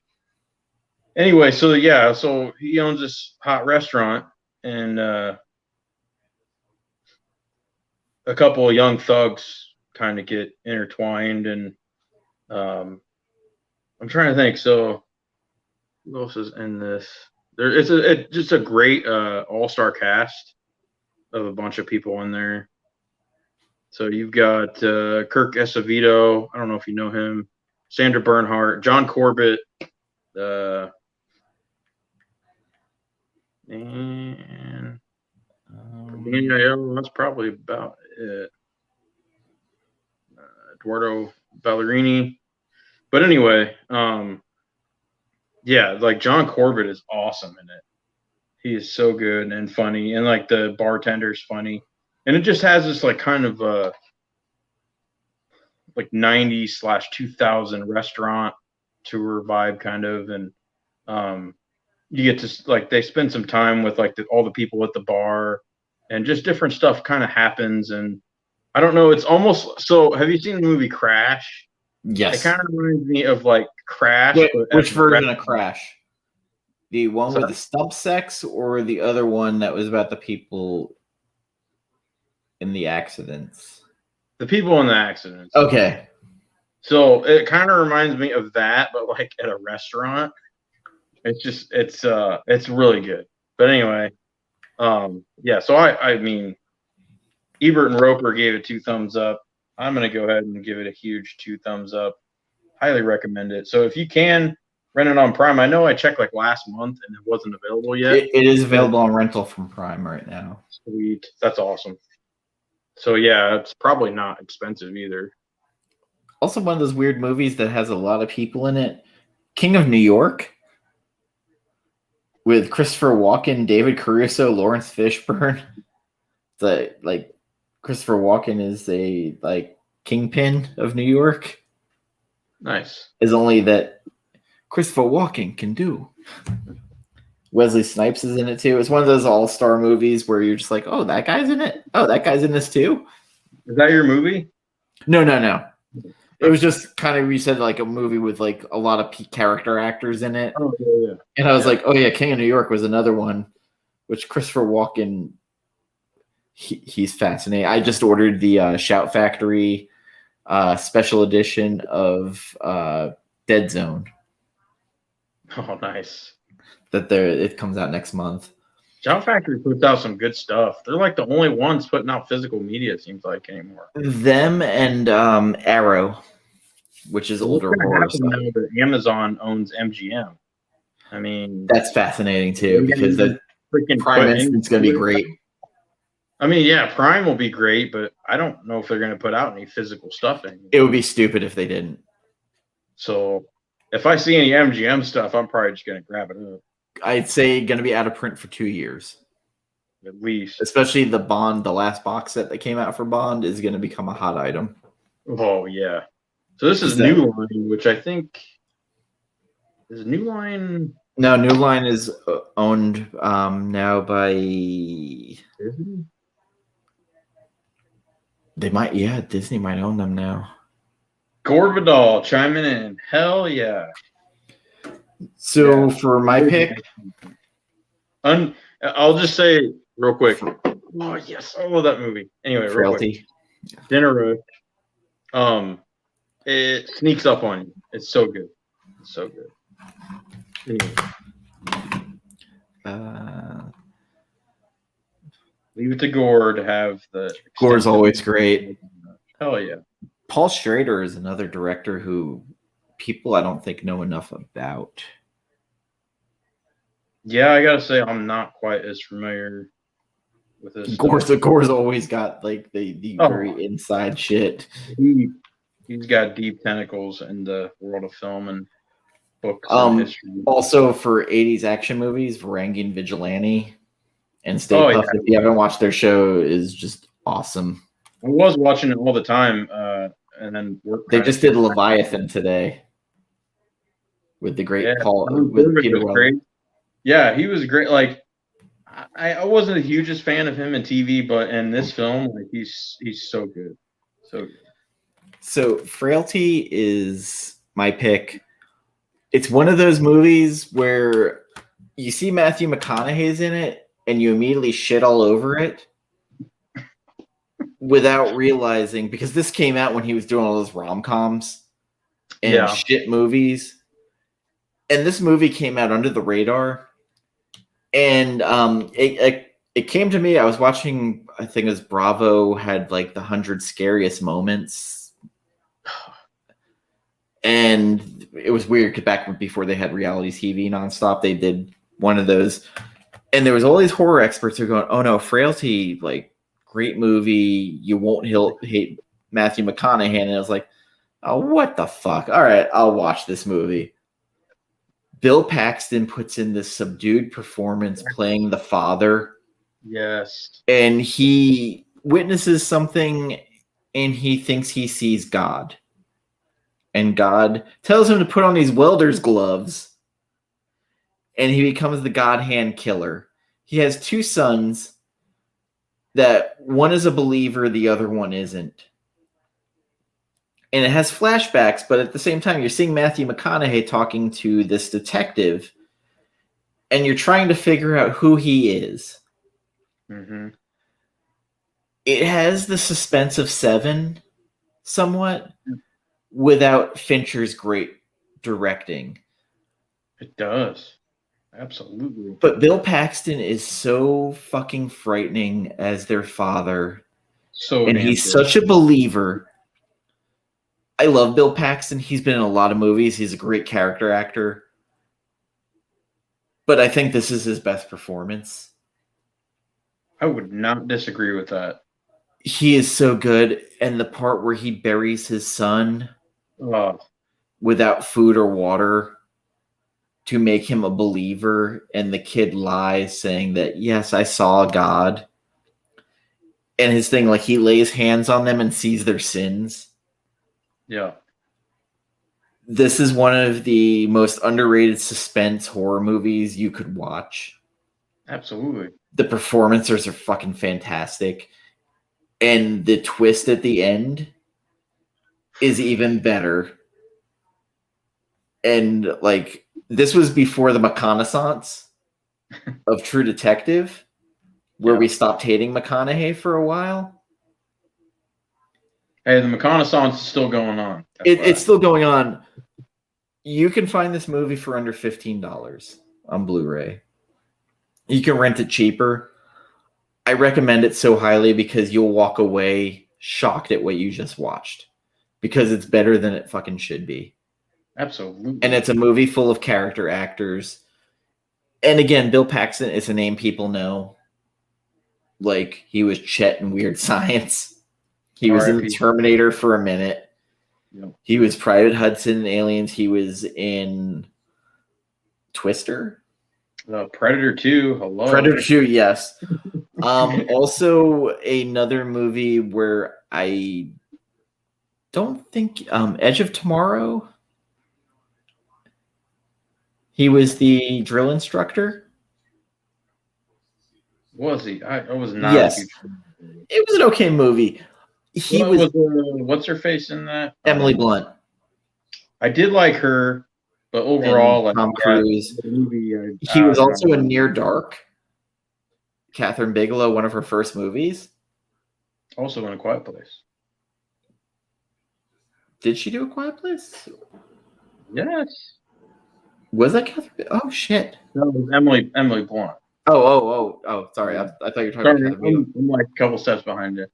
anyway, so yeah, so he owns this hot restaurant, and a couple of young thugs kind of get intertwined, and I'm trying to think. So who else is in this? It's just a great all-star cast of a bunch of people in there. So you've got Kirk Escovedo. I don't know if you know him. Sandra Bernhardt, John Corbett, and Danny Aiello. That's probably about it. Eduardo Ballerini. But anyway, yeah, like John Corbett is awesome in it. He is so good and funny, and like the bartender's funny, and it just has this like kind of like 90s/2000 restaurant tour vibe kind of, and you get to like they spend some time with like all the people at the bar, and just different stuff kind of happens, and I don't know, it's almost so. Have you seen the movie Crash? It Yes. kind of reminds me of like Crash, but Which as a version of restaurant. Crash? The one with the stump sex, or the other one that was about the people in the accidents? The people in the accidents. Okay. So it kind of reminds me of that, but like at a restaurant. It's really good. But anyway, yeah. So I mean, Ebert and Roper gave it 2 thumbs up. I'm gonna go ahead and give it a huge 2 thumbs up. Highly recommend it. So if you can rent it on Prime, I know I checked like last month and it wasn't available yet. It is available on rental from Prime right now. Sweet, that's awesome. So yeah, it's probably not expensive either. Also, one of those weird movies that has a lot of people in it. King of New York with Christopher Walken, David Caruso, Lawrence Fishburne. The like Christopher Walken is a like kingpin of New York. Nice. Is only that Christopher Walken can do. Wesley Snipes is in it too. It's one of those all-star movies where you're just like, oh, that guy's in it. Oh, that guy's in this too. Is that your movie? No. It was just kind of, you said like a movie with like a lot of character actors in it. Oh yeah. And I was like, oh yeah, King of New York was another one, which Christopher Walken, he's fascinating. I just ordered the Shout Factory special edition of Dead Zone. Oh, nice. It comes out next month. Shout Factory puts out some good stuff. They're like the only ones putting out physical media, it seems like, anymore. Them and Arrow, which is older horror stuff. Now that Amazon owns MGM. I mean, that's fascinating too, because the freaking Prime Instant's going to be great. I mean, yeah, Prime will be great, but I don't know if they're going to put out any physical stuff anymore. It would be stupid if they didn't. So if I see any MGM stuff, I'm probably just going to grab it up. I'd say going to be out of print for 2 years. At least. Especially the Bond, the last box set that came out for Bond is going to become a hot item. Oh, yeah. So this is New Line, which I think is New Line. No, New Line is owned now by. They might, yeah. Disney might own them now. Gore Vidal chiming in. Hell yeah. So for my pick, I'll just say real quick. Oh yes, I love that movie. Anyway, real quick. Frailty. Dinner Rush. It sneaks up on you. It's so good. It's so good. Anyway, leave it to Gore to have the. Gore's always great. Hell yeah. Paul Schrader is another director who people I don't think know enough about. Yeah, I gotta say I'm not quite as familiar with this. Gore's always got like the very inside shit. He's got deep tentacles in the world of film and books and history. Also for 80s action movies, Varangian Vigilante and Stay Puft, if you haven't watched their show, is just awesome. I was watching it all the time, and then they just did Leviathan today with the great Paul with Peter Weller. Yeah, he was great. Like I wasn't the hugest fan of him in TV, but in this film, like he's so good, so good. So Frailty is my pick. It's one of those movies where you see Matthew McConaughey's in it and you immediately shit all over it without realizing, because this came out when he was doing all those rom-coms and shit movies. And this movie came out under the radar. And it came to me, I was watching, I think it was Bravo had like the 100 scariest moments. And it was weird because back before they had reality TV nonstop, they did one of those. And there was all these horror experts who were going, oh no, Frailty, like, great movie. You won't hate Matthew McConaughey. And I was like, oh, what the fuck? All right, I'll watch this movie. Bill Paxton puts in this subdued performance playing the father. Yes. And he witnesses something and he thinks he sees God. And God tells him to put on these welder's gloves. And he becomes the God Hand Killer. He has two sons that one is a believer, the other one isn't. And it has flashbacks, but at the same time, you're seeing Matthew McConaughey talking to this detective, and you're trying to figure out who he is. Mm-hmm. It has the suspense of Seven, somewhat, without Fincher's great directing. It does. Absolutely. But Bill Paxton is so fucking frightening as their father. And he's such a believer. I love Bill Paxton. He's been in a lot of movies. He's a great character actor. But I think this is his best performance. I would not disagree with that. He is so good. And the part where he buries his son without food or water to make him a believer, and the kid lies saying that, yes, I saw God. And his thing, like, he lays hands on them and sees their sins. Yeah. This is one of the most underrated suspense horror movies you could watch. Absolutely. The performances are fucking fantastic. And the twist at the end is even better. And, like, this was before the reconnaissance of True Detective, where we stopped hating McConaughey for a while. Hey, the reconnaissance is still going on. It's still going on. You can find this movie for under $15 on Blu-ray. You can rent it cheaper. I recommend it so highly because you'll walk away shocked at what you just watched. Because it's better than it fucking should be. Absolutely. And it's a movie full of character actors. And again, Bill Paxton is a name people know. Like, he was Chet in Weird Science. He was in Terminator for a minute. Yep. He was Private Hudson in Aliens. He was in Twister. Predator 2. Hello. Predator 2, yes. Also, another movie where I don't think Edge of Tomorrow. He was the drill instructor. Was he? I was not a Yes, huge fan. it was an okay movie. He What was was what's her face in that? Emily Blunt I did like her, but and overall, like Tom yeah, Cruise. the movie. He was No. also in Near Dark. Catherine Bigelow, one of her first movies. Also in A Quiet Place. Did she do A Quiet Place? Yes. Was that Catherine? Oh shit. That was Emily Blunt. Oh. Sorry, I thought you were talking about Catherine Bigelow. I'm like a couple steps behind it.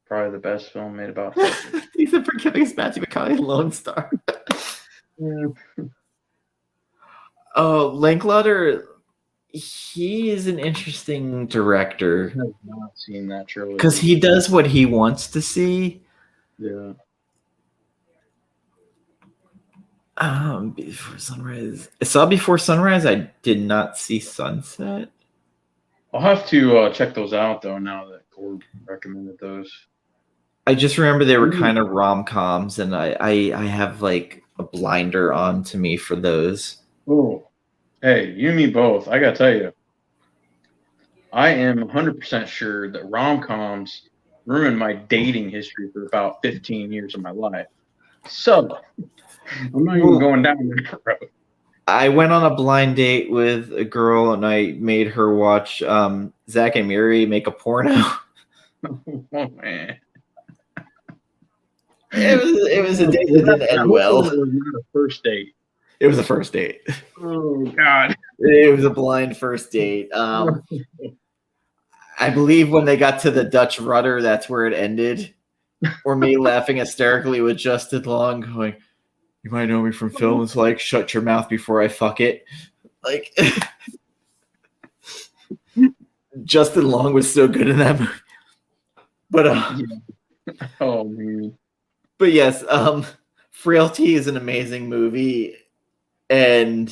Probably the best film made about horses. He's a forgiving Matthew McConaughey Lone Star. Oh, Linklater, he is an interesting director. I have not seen that trilogy. Because he does what he wants to see. Yeah. Before Sunrise. I saw Before Sunrise. I did not see Sunset. I'll have to check those out though. Now that Gord recommended those. I just remember they were kind of rom-coms, and I have like a blinder on to me for those. Oh, hey, you and me both. I gotta tell you, I am 100% sure that rom-coms ruined my dating history for about 15 years of my life. So I'm not even going down that road. I went on a blind date with a girl, and I made her watch Zach and Miri make a porno. Oh man. It was a date that didn't end well. It was not a first date. It was a first date. Oh God. It was a blind first date. I believe when they got to the Dutch rudder, that's where it ended. Or me laughing hysterically with Justin Long going, "You might know me from films like Shut Your Mouth Before I Fuck It." Like Justin Long was so good in that movie. But yeah. Oh man. But yes, Frailty is an amazing movie, and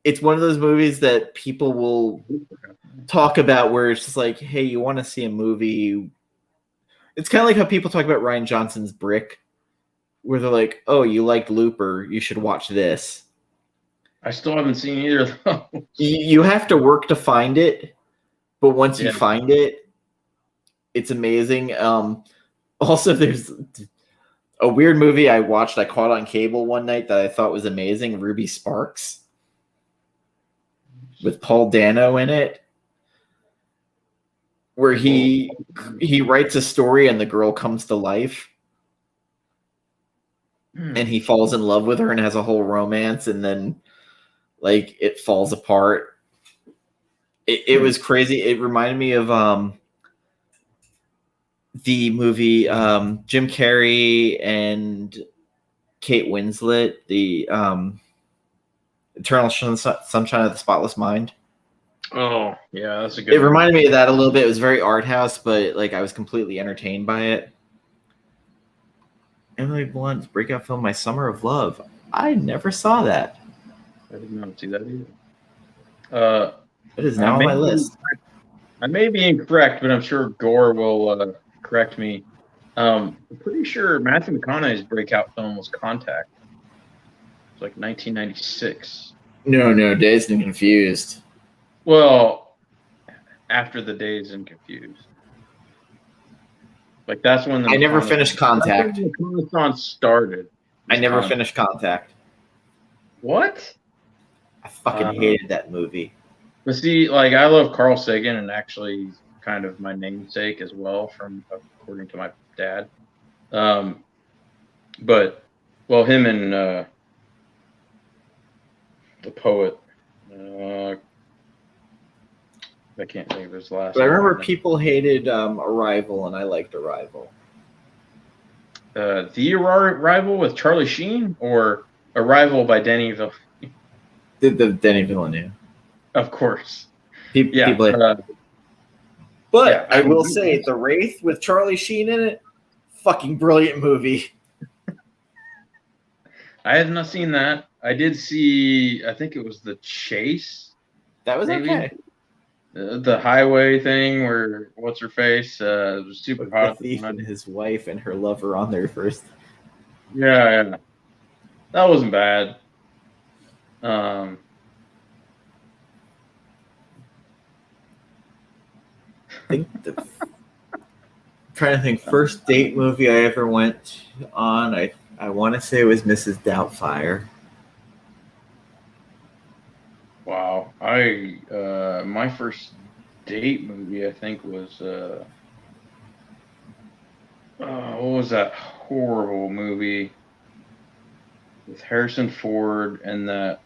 it's one of those movies that people will talk about where it's just like, hey, you want to see a movie? It's kind of like how people talk about Rian Johnson's Brick, where they're like, oh, you liked Looper, you should watch this. I still haven't seen either of those. You have to work to find it, but once you find it, it's amazing. Also, there's a weird movie I watched. I caught on cable one night that I thought was amazing. Ruby Sparks, with Paul Dano in it, where he writes a story and the girl comes to life, and he falls in love with her and has a whole romance, and then like it falls apart. It was crazy. It reminded me of the movie Jim Carrey and Kate Winslet, the Eternal Sunshine of the Spotless Mind. Oh, yeah, that's a good It reminded me of that a little bit. It was very art house, but like I was completely entertained by it. Emily Blunt's breakout film, My Summer of Love. I never saw that. I did not see that either. It is now on my list. I may be incorrect, but I'm sure Gore will correct me. I'm pretty sure Matthew McConaughey's breakout film was Contact. It's like 1996. No, Dazed and Confused. Well, after the Dazed and Confused. Like that's when I never finished Contact. The Renaissance started. I never finished Contact. What? I fucking hated that movie. But see, like I love Carl Sagan, and actually kind of my namesake as well, from according to my dad. But well, him and the poet. I can't think of his last. But I remember people hated Arrival, and I liked Arrival. The Arrival with Charlie Sheen, or Arrival by Denny Villeneuve? The Denny Villeneuve. Of course. But I will say, The Wraith with Charlie Sheen in it, fucking brilliant movie. I have not seen that. I did see, I think it was The Chase. That was maybe? okay. The highway thing where what's her face? It was super hot. The thief and his wife and her lover on there first. Yeah. That wasn't bad. Um, I think trying to think, first date movie I ever went on. I want to say it was Mrs. Doubtfire. wow. I my first date movie I think was what was that horrible movie with Harrison Ford and the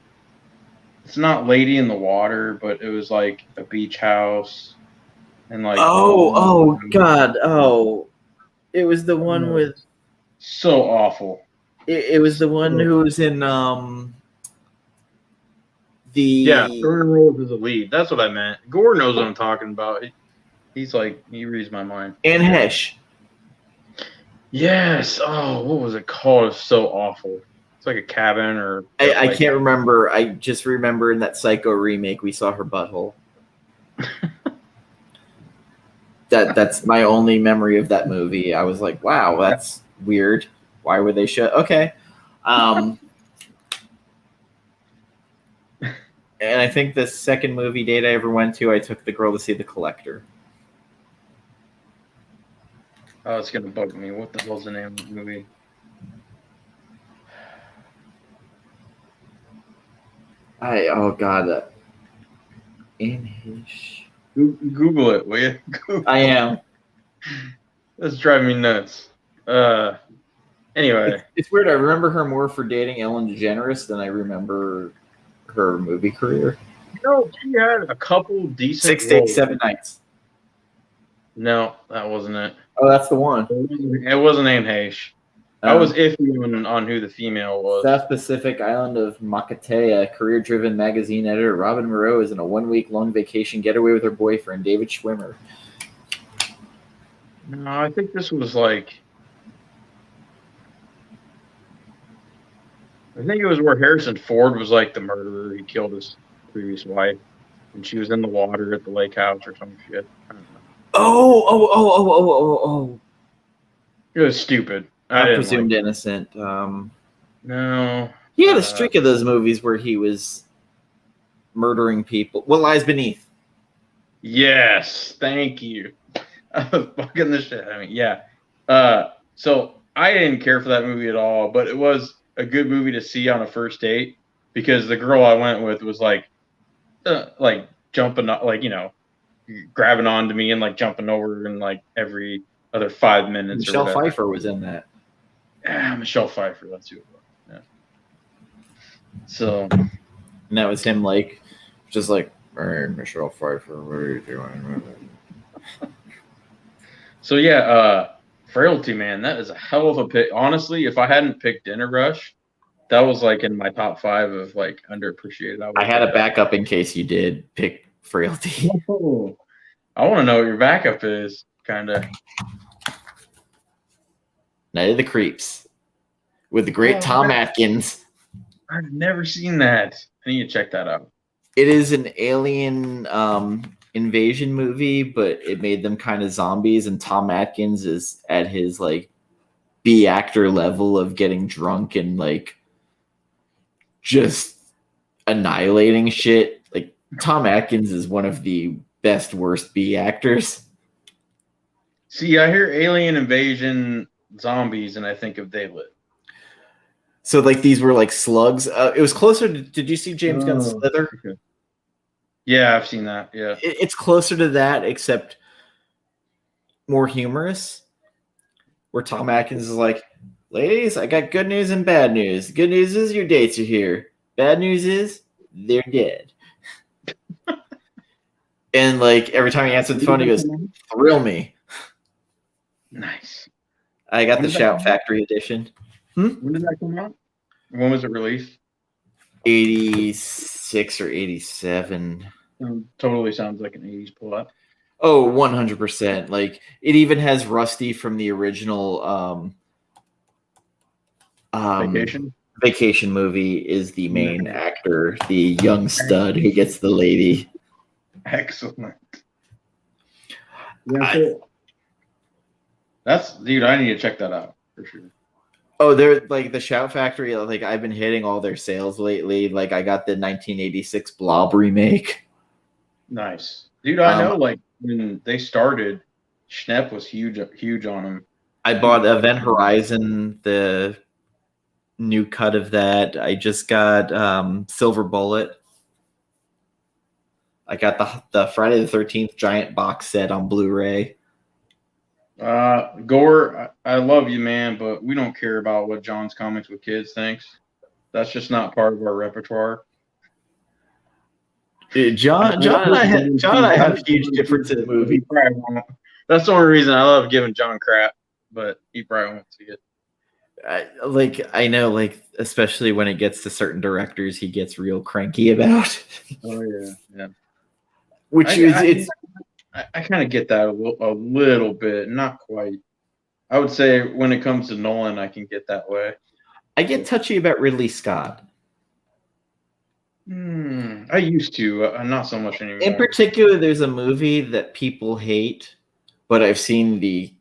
it's not Lady in the Water, but it was like a beach house and like Oh God! Oh, it was the one with. so awful. It was the one who was in Yeah, the. Jordan Rose is a lead. That's what I meant. Gore knows what I'm talking about. He's like he reads my mind. Anne Hesh. Yes. Oh, what was it called? It's so awful. It's like a cabin or. I like, can't remember. I just remember in that Psycho remake we saw her butthole. That's my only memory of that movie. I was like, wow, that's weird. Why would they show? Okay. And I think the second movie date I ever went to, I took the girl to see The Collector. Oh, it's gonna bug me. What the hell's the name of the movie? Oh God, Anne Hesh. Google it, will you? Google. I am. That's driving me nuts. Anyway, it's weird. I remember her more for dating Ellen DeGeneres than I remember her movie career. You know, she had a couple decent 6 Days, 7 Nights. No, that wasn't it. Oh, that's the one. It wasn't Anne Heche. I was iffy on who the female was. South Pacific island of Makatea, career-driven magazine editor Robin Moreau is in a 1-week-long vacation getaway with her boyfriend, David Schwimmer. No, I think this was like... I think it was where Harrison Ford was like the murderer. He killed his previous wife. And she was in the water at the lake house or some shit. I don't know. Oh. It was stupid. I presumed innocent. No. He had a streak of those movies where he was murdering people. What Lies Beneath? Yes, thank you. I was fucking the shit. I mean, yeah. So I didn't care for that movie at all, but it was a good movie to see on a first date because the girl I went with was like jumping, like, you know, grabbing onto me and like jumping over in like every other 5 minutes. Michelle Pfeiffer was in that. Yeah, Michelle Pfeiffer. That's who it was. Yeah. So. And that was him, like, just like, all right, Michelle Pfeiffer, what are you doing? So yeah, Frailty, man, that is a hell of a pick. Honestly, if I hadn't picked Dinner Rush, that was like in my top 5 of like underappreciated. I had a backup in case you did pick Frailty. Oh, I want to know what your backup is, kind of. Night of the Creeps with the great Tom Atkins. I've never seen that. I need to check that out. It is an alien invasion movie, but it made them kind of zombies, and Tom Atkins is at his like B actor level of getting drunk and like just annihilating shit. Like Tom Atkins is one of the best worst B actors. See, I hear alien invasion zombies and I think of Daylit. So like these were like slugs. It was closer to, did you see James Gunn's Slither? Okay. Yeah, I've seen that. Yeah. It's closer to that, except more humorous. Where Tom Atkins is like, ladies, I got good news and bad news. Good news is your dates are here. Bad news is they're dead. And like every time he answered the phone, he goes, thrill me. Nice. I got the Shout Factory edition. When did that come out? When was it released? 86 or 87. Totally sounds like an 80s pull-up. Oh, 100%. Like it even has Rusty from the original Vacation movie is the main actor, the young stud who gets the lady. Excellent. Yeah, that's, dude, I need to check that out for sure. Oh, they're like the Shout Factory. Like I've been hitting all their sales lately. Like I got the 1986 Blob remake. Nice, dude. I Um, know, like when they started, Schnepp was huge on them. I bought Event Horizon, the new cut of that. I just got Silver Bullet. I got the Friday the 13th giant box set on Blu-ray. Gore, I love you, man, but we don't care about what John's Comics with Kids thinks. That's just not part of our repertoire. John and I have huge difference in movies. That's the only reason I love giving John crap, but he probably won't see it. I know, like especially when it gets to certain directors, he gets real cranky about. Oh yeah. I kind of get that a little bit, not quite. I would say when it comes to Nolan, I can get that way. I get touchy about Ridley Scott. I used to, not so much anymore. In particular, there's a movie that people hate, but I've seen the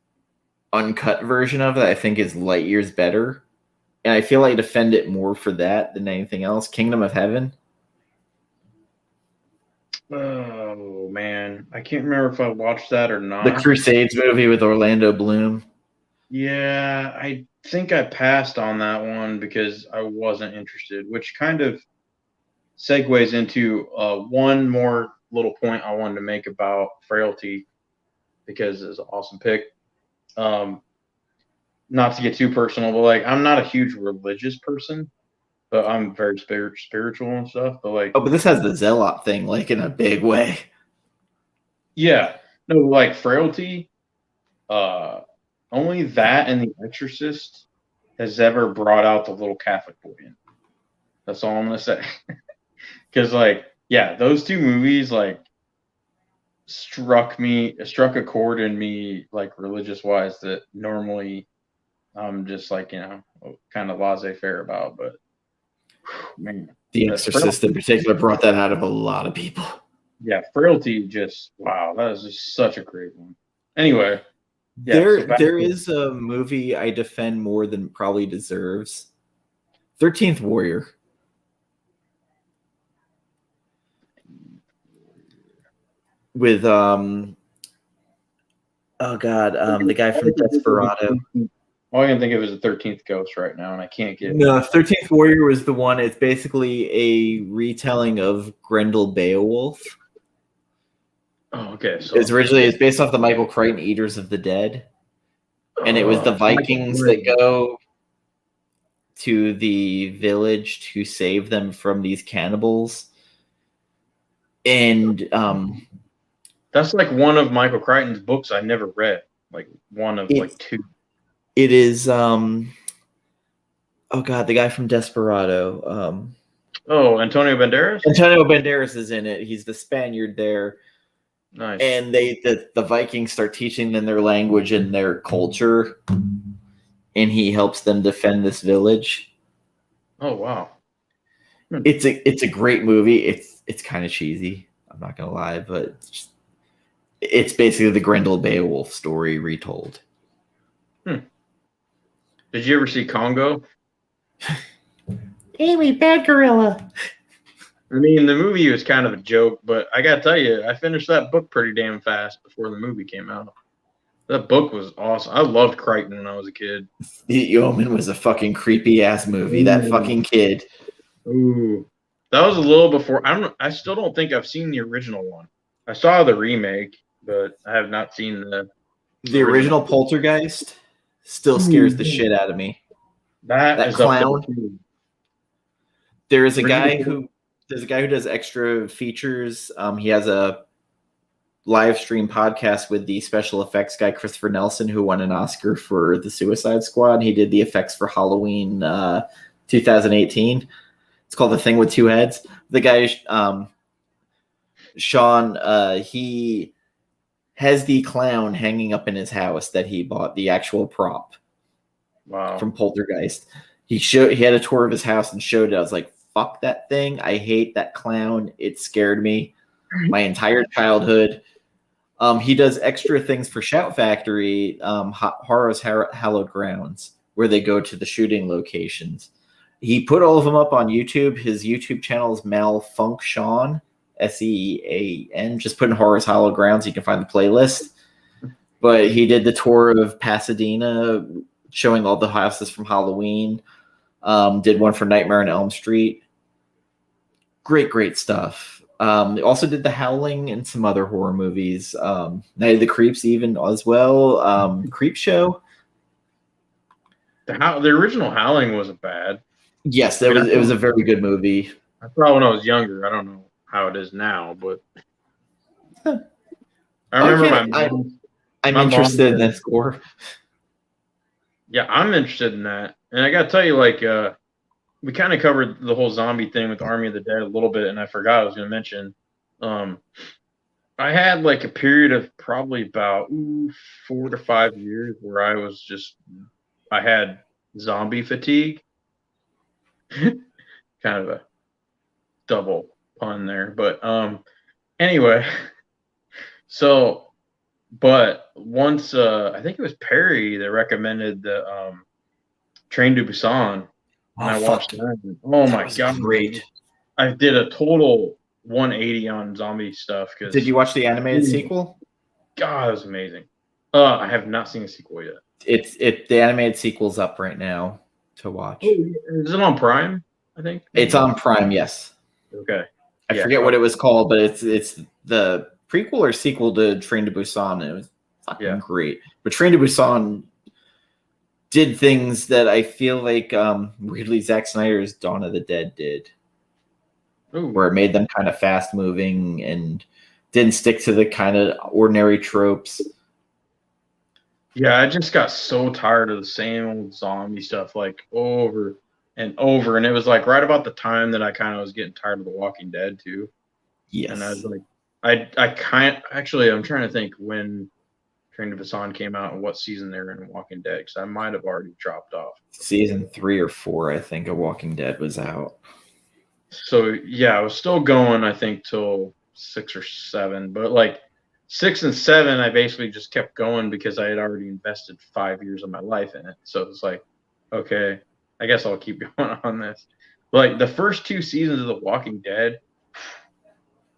uncut version of it. I think is light years better, and I feel I defend it more for that than anything else. Kingdom of Heaven. Oh man, I can't remember if I watched that or not. The Crusades movie with Orlando Bloom. Yeah, I think I passed on that one because I wasn't interested, which kind of segues into one more little point I wanted to make about Frailty, because it's an awesome pick. Not to get too personal, but like I'm not a huge religious person, but I'm very spiritual and stuff. But like, but this has the Zealot thing, like in a big way. Yeah, no, like Frailty. Only that and The Exorcist has ever brought out the little Catholic boy in. That's all I'm gonna say. Because like, yeah, those two movies like struck a chord in me, like religious wise, that normally I'm just like, kind of laissez-faire about. But man, The Exorcist in particular brought that out of a lot of people. Yeah, Frailty, just wow, that is just such a great one. Anyway, yeah, there is a movie I defend more than probably deserves. 13th Warrior. With the guy from Desperado. All I can think of is the 13th Ghost right now, and I can't get. No, 13th Warrior was the one. It's basically a retelling of Grendel Beowulf. Oh, okay. So it's based off the Michael Crichton Eaters of the Dead, and it was the Vikings that go to the village to save them from these cannibals, and that's like one of Michael Crichton's books I never read. Like one of like two. It is the guy from Desperado. Antonio Banderas? Antonio Banderas is in it. He's the Spaniard there. Nice. And the Vikings start teaching them their language and their culture, and he helps them defend this village. Oh wow. It's a great movie. It's kind of cheesy, I'm not gonna lie, but it's basically the Grendel Beowulf story retold. Did you ever see Congo? Amy, bad gorilla. I mean, the movie was kind of a joke, but I gotta tell you, I finished that book pretty damn fast before the movie came out. That book was awesome. I loved Crichton when I was a kid. The Yeoman was a fucking creepy ass movie. That fucking kid. Ooh, that was a little before. I still don't think I've seen the original one. I saw the remake, but I have not seen the original Poltergeist. Still scares the shit out of me. That clown. There's a guy who does extra features. He has a live stream podcast with the special effects guy Christopher Nelson, who won an Oscar for The Suicide Squad. He did the effects for Halloween 2018. It's called The Thing with Two Heads. The guy Sean, he has the clown hanging up in his house that he bought, the actual prop. Wow. From Poltergeist. He had a tour of his house and showed it. I was like, fuck that thing. I hate that clown. It scared me my entire childhood. He does extra things for Shout Factory, Horror's Hallowed Grounds, where they go to the shooting locations. He put all of them up on YouTube. His YouTube channel is Malfunction, Sean. Just put in Horror's Hollow Grounds. You can find the playlist. But he did the tour of Pasadena, showing all the houses from Halloween. Did one for Nightmare on Elm Street. Great stuff. Also did The Howling and some other horror movies. Night of the Creeps even as well. Creep Show. The original Howling wasn't bad. Yes, it was a very good movie. I saw it when I was younger. I don't know how it is now, but I remember I'm interested in that score. Yeah, I'm interested in that. And I got to tell you, like, we kind of covered the whole zombie thing with Army of the Dead a little bit, and I forgot I was going to mention. I had, like, a period of probably about 4 to 5 years where I had zombie fatigue. Kind of a double pun there. But anyway, so, but once, I think it was Perry that recommended the Train to Busan. And I watched that. Oh my God. Great. I did a total 180 on zombie stuff. Did you watch the animated sequel? God, it was amazing. I have not seen the sequel yet. The animated sequel's up right now to watch. Oh, is it on Prime? I think it's on Prime. Yes. Okay. I forget what it was called, but it's the prequel or sequel to Train to Busan. It was fucking great. But Train to Busan did things that I feel like weirdly Zack Snyder's Dawn of the Dead did. Ooh. Where it made them kind of fast moving and didn't stick to the kind of ordinary tropes. Yeah, I just got so tired of the same old zombie stuff, like over and over. And it was like right about the time that I kind of was getting tired of The Walking Dead too. Yes. And I was like, I'm trying to think when Train to Busan came out and what season they were in Walking Dead, because I might have already dropped off. Season 3 or 4, I think, of Walking Dead was out. So yeah, I was still going, I think, till 6 or 7, but like 6 and 7, I basically just kept going because I had already invested 5 years of my life in it. So it's like, okay, I guess I'll keep going on this. But like the first 2 seasons of The Walking Dead,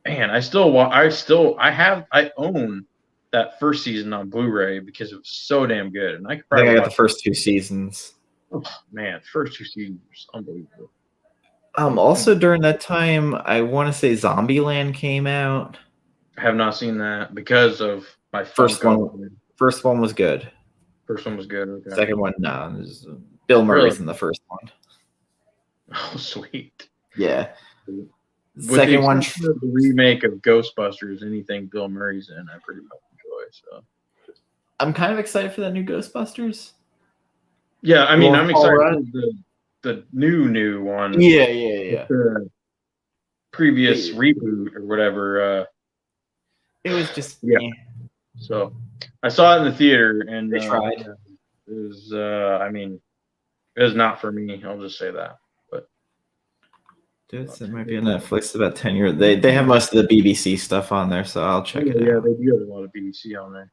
man, I own that first season on Blu-ray because it was so damn good, and I could probably I got the first 2 seasons. Oh man, first 2 seasons were unbelievable. Also during that time, I want to say Zombieland came out. I have not seen that because of my first one. First one was good. First one was good. Okay. Second one, no. Bill Murray's in the first one. Oh, sweet. Yeah. Second one, the remake of Ghostbusters. Anything Bill Murray's in, I pretty much enjoy. So I'm kind of excited for that new Ghostbusters. Yeah, I mean, I'm excited for the new one. Yeah. The previous reboot or whatever. It was just So I saw it in the theater, and they tried. It was, it was not for me. I'll just say that. But it might be on Netflix. It's about 10 years. They have most of the BBC stuff on there, so I'll check it out. Yeah, they do have a lot of BBC on there,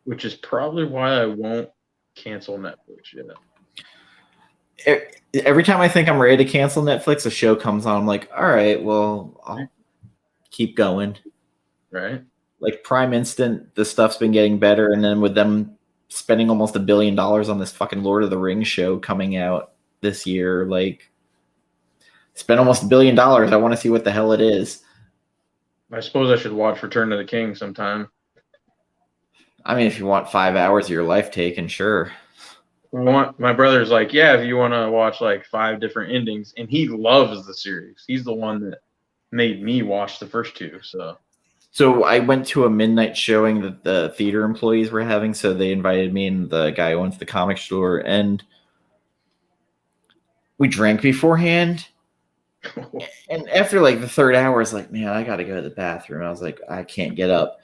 which is probably why I won't cancel Netflix yet. Every time I think I'm ready to cancel Netflix, a show comes on. I'm like, all right, well, I'll keep going. Right. Like Prime Instant, the stuff's been getting better, and then with them spending almost $1 billion on this fucking Lord of the Rings show coming out this year, like spend almost $1 billion. I want to see what the hell it is. I suppose I should watch Return of the King sometime. I mean, if you want 5 hours of your life taken, sure. My brother's like, yeah, if you want to watch like 5 different endings, and he loves the series. He's the one that made me watch the first 2. So I went to a midnight showing that the theater employees were having. So they invited me and the guy who owns the comic store, and we drank beforehand. And after like the 3rd hour, I was like, man, I got to go to the bathroom. I was like, I can't get up.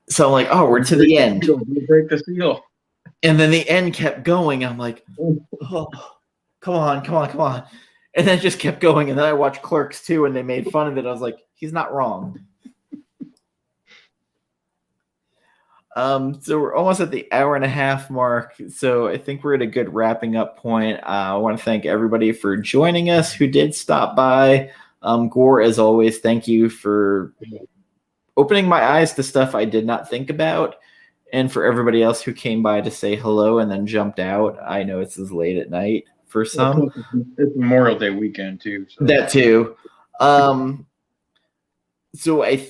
So I'm like, oh, we're to the end. Break the seal. And then the end kept going. I'm like, oh, come on. And then it just kept going. And then I watched Clerks 2, and they made fun of it. I was like, he's not wrong. So we're almost at the hour and a half mark. So I think we're at a good wrapping up point. I want to thank everybody for joining us who did stop by. Gore, as always, thank you for opening my eyes to stuff I did not think about. And for everybody else who came by to say hello and then jumped out. I know it's as late at night for some. It's Memorial Day weekend too. So. That too. So I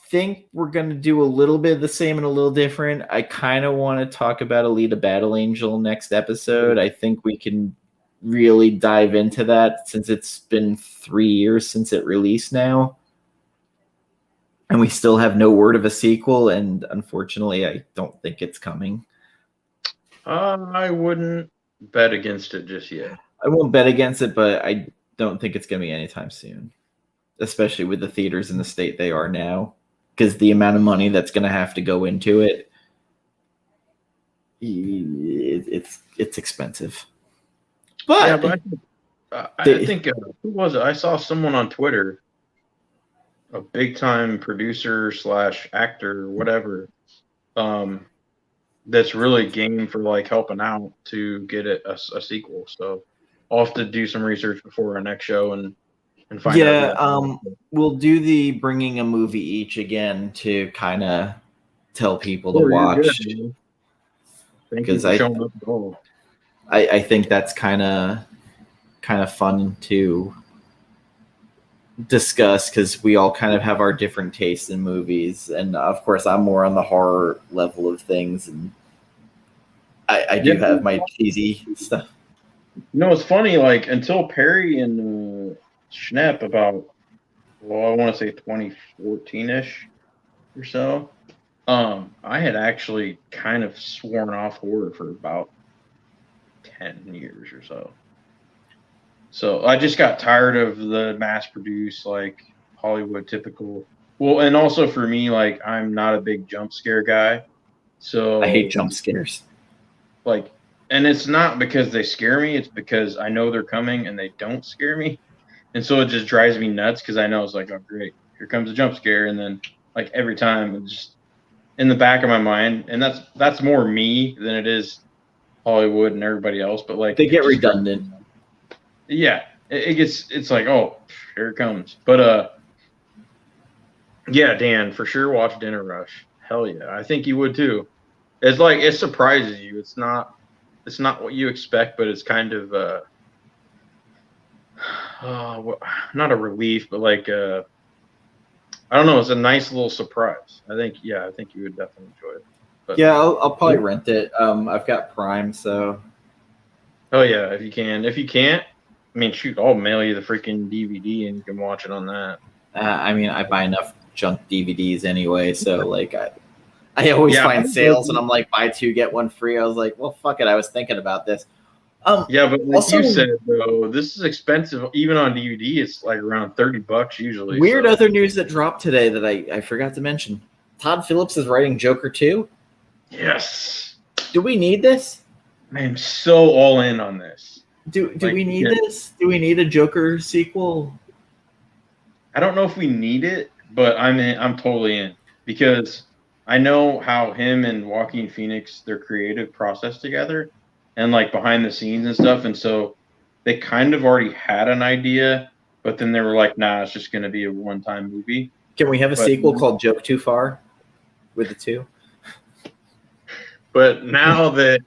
think we're going to do a little bit of the same and a little different. I kind of want to talk about Alita Battle Angel next episode. I think we can really dive into that since it's been 3 years since it released now. And we still have no word of a sequel, and unfortunately, I don't think it's coming. I wouldn't bet against it just yet. I won't bet against it, but I don't think it's going to be anytime soon, especially with the theaters in the state they are now, because the amount of money that's going to have to go into it, it's expensive. But, yeah, but I think who was it? I saw someone on Twitter, a big time producer / actor, whatever, that's really game for like helping out to get it a sequel. So I'll have to do some research before our next show and find out. Yeah, we'll do the bringing a movie each again to kind of tell people to watch. Because I think that's kind of fun to discuss because we all kind of have our different tastes in movies, and of course I'm more on the horror level of things, and I do have my cheesy stuff. It's funny, like until Perry and Schnepp about, I want to say 2014-ish or so, I had actually kind of sworn off horror for about 10 years or so. So I just got tired of the mass-produced, like Hollywood typical. Well, and also for me, like I'm not a big jump scare guy, so I hate jump scares. Like, and it's not because they scare me; it's because I know they're coming and they don't scare me, and so it just drives me nuts because I know it's like, oh great, here comes a jump scare, and then like every time it's just in the back of my mind, and that's more me than it is Hollywood and everybody else. But like they get redundant. Yeah, it's like, oh, here it comes. But yeah, Dan, for sure watch Dinner Rush. Hell yeah, I think you would too. It's like it surprises you. It's not what you expect, but it's kind of not a relief, but like I don't know, it's a nice little surprise. I think you would definitely enjoy it. But, yeah, I'll probably rent it. I've got Prime, so. Oh yeah, if you can. If you can't, I mean, shoot, I'll mail you the freaking DVD and you can watch it on that. I mean, I buy enough junk DVDs anyway, so like I always find sales and I'm like, buy 2 get 1 free. I was like, well, fuck it. I was thinking about this. Yeah, but like also, you said, though, this is expensive. Even on DVD, it's like around $30 usually. Weird other news that dropped today that I forgot to mention. Todd Phillips is writing Joker 2. Yes. Do we need this? I'm so all in on this. Do we need this? Do we need a Joker sequel? I don't know if we need it, but I'm totally in because I know how him and Joaquin Phoenix, their creative process together and like behind the scenes and stuff. And so they kind of already had an idea, but then they were like, nah, it's just going to be a one-time movie. Can we have a sequel called Joke Too Far with the 2? But now that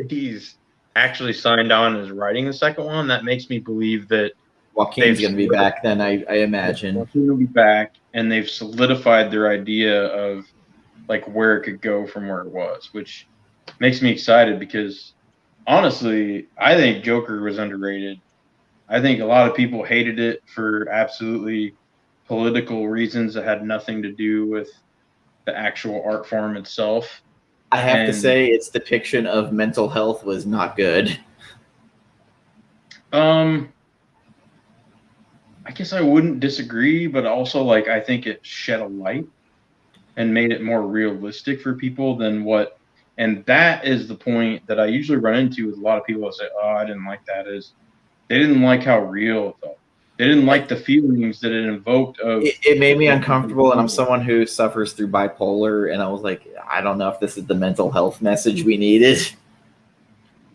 he's actually signed on as writing the second one, that makes me believe that Joaquin's going to be back then, I imagine. Joaquin will be back, and they've solidified their idea of like where it could go from where it was, which makes me excited because honestly, I think Joker was underrated. I think a lot of people hated it for absolutely political reasons that had nothing to do with the actual art form itself. I have to say its depiction of mental health was not good. I guess I wouldn't disagree, but also like I think it shed a light and made it more realistic for people than what, and that is the point that I usually run into with a lot of people that say, oh, I didn't like that, is they didn't like how real it felt. They didn't like the feelings that it invoked. It made me uncomfortable, and I'm someone who suffers through bipolar, and I was like, I don't know if this is the mental health message we needed.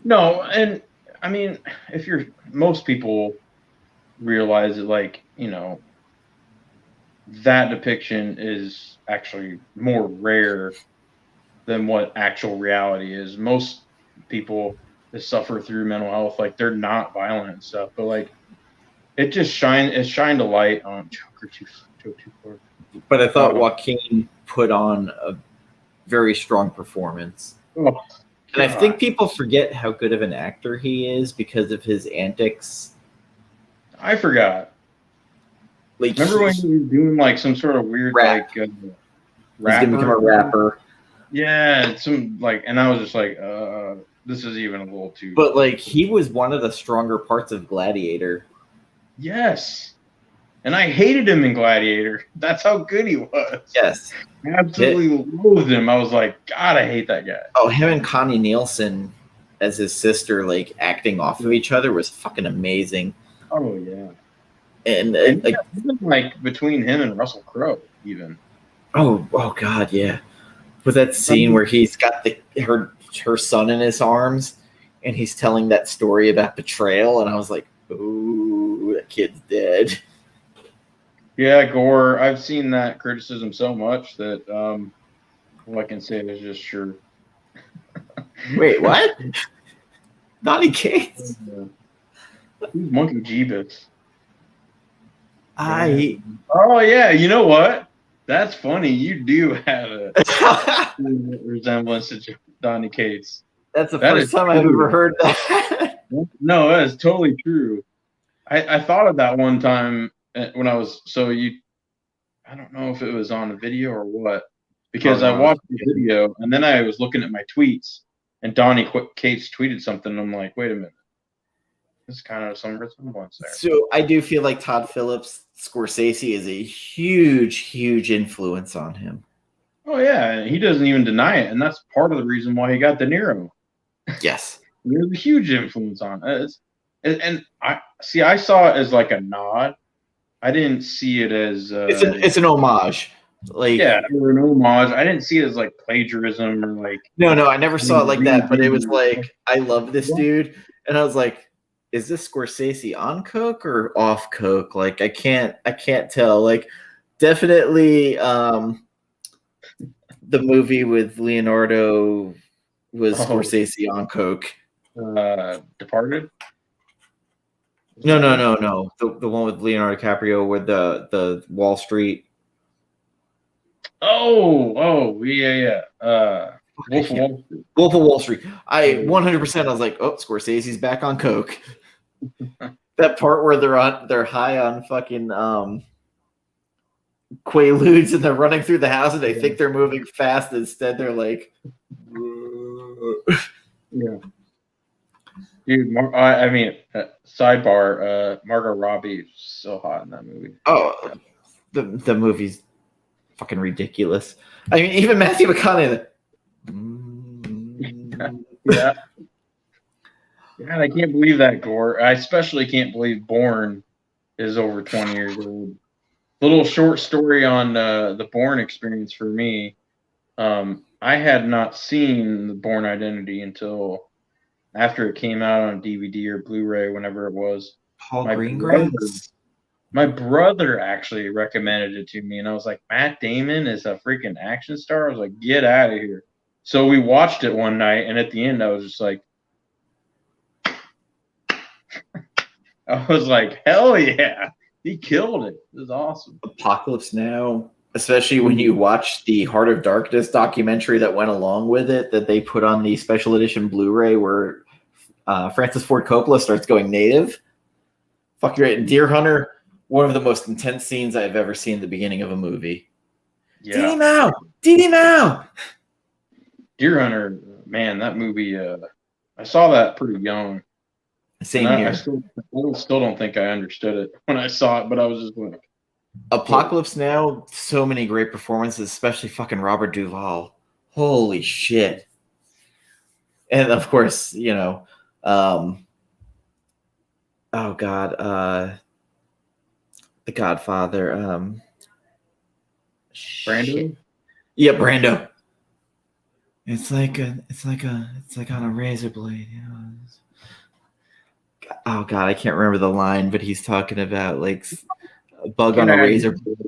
No, and I mean, if you're most people realize that, like, you know, that depiction is actually more rare than what actual reality is. Most people that suffer through mental health, like, they're not violent and stuff, but like it shined a light on Joker too far. But I thought Joaquin put on a very strong performance. Oh, and I think people forget how good of an actor he is because of his antics. I forgot. Like, remember when he was doing like some sort of weird rap. like He's gonna become a rapper. Yeah, some like, and I was just like, this is even a little too. But like, he was one of the stronger parts of Gladiator. Yes, and I hated him in Gladiator. That's how good he was. Yes, I absolutely loathed him. I was like, God, I hate that guy. Oh, him and Connie Nielsen as his sister, like acting off of each other, was fucking amazing. Oh yeah, and like, even like between him and Russell Crowe, even. Oh God, yeah. With that scene where he's got her son in his arms, and he's telling that story about betrayal, and I was like, ooh, that kid's dead. Yeah, gore. I've seen that criticism so much that all I can say is just sure. Wait, what? Donny Cates? Who's Monkey Jeebus? Oh yeah, you know what? That's funny. You do have a resemblance to Donny Cates. That's the first time I've ever heard that. No, that is totally true. I thought of that one time when I was I don't know if it was on a video or what, because I watched the video and then I was looking at my tweets and Donny Cates tweeted something and I'm like, wait a minute. There's kind of some resemblance there. So I do feel like Todd Phillips Scorsese is a huge influence on him. Oh yeah, he doesn't even deny it, and that's part of the reason why he got De Niro. Yes, there's a huge influence on it. And I saw it as like a nod. I didn't see it as it's an homage. Like, yeah, or an homage. I didn't see it as like plagiarism or like. No, I never saw it like that. But it was like, I love this dude, and I was like, is this Scorsese on coke or off coke? Like, I can't tell. Like, definitely, the movie with Leonardo was Scorsese on coke. Departed. No. The one with Leonardo DiCaprio with the Wall Street. Oh, yeah. Wolf of Wall Street. Wolf of Wall Street. I 100%. I was like, oh, Scorsese's back on coke. That part where they're high on fucking Quaaludes and they're running through the house and they think they're moving fast. Instead, they're like, yeah. Dude, I mean, sidebar. Margot Robbie is so hot in that movie. Oh, the movie's fucking ridiculous. I mean, even Matthew McConaughey. Yeah. God, I can't believe that gore. I especially can't believe Bourne is over 20 years old. Little short story on the Bourne experience for me. I had not seen the Bourne Identity until after it came out on DVD or Blu-ray, whenever it was. Paul Greengrass? My brother actually recommended it to me, and I was like, Matt Damon is a freaking action star? I was like, get out of here. So we watched it one night, and at the end, I was just like, hell yeah, he killed it. It was awesome. Apocalypse Now, especially when you watch the Heart of Darkness documentary that went along with it, that they put on the special edition Blu-ray where Francis Ford Coppola starts going native. Fuck, you're right. Deer Hunter, one of the most intense scenes I've ever seen at the beginning of a movie. Yeah. Didi Mao! Deer Hunter, man, that movie, I saw that pretty young. Same here. I still don't think I understood it when I saw it, but I was just like, Apocalypse Now, so many great performances, especially fucking Robert Duvall. Holy shit. And of course, you know, oh God, The Godfather. Brando? Yeah, Brando. It's like on a razor blade, you know. Oh God, I can't remember the line, but he's talking about like a bug on a razor blade.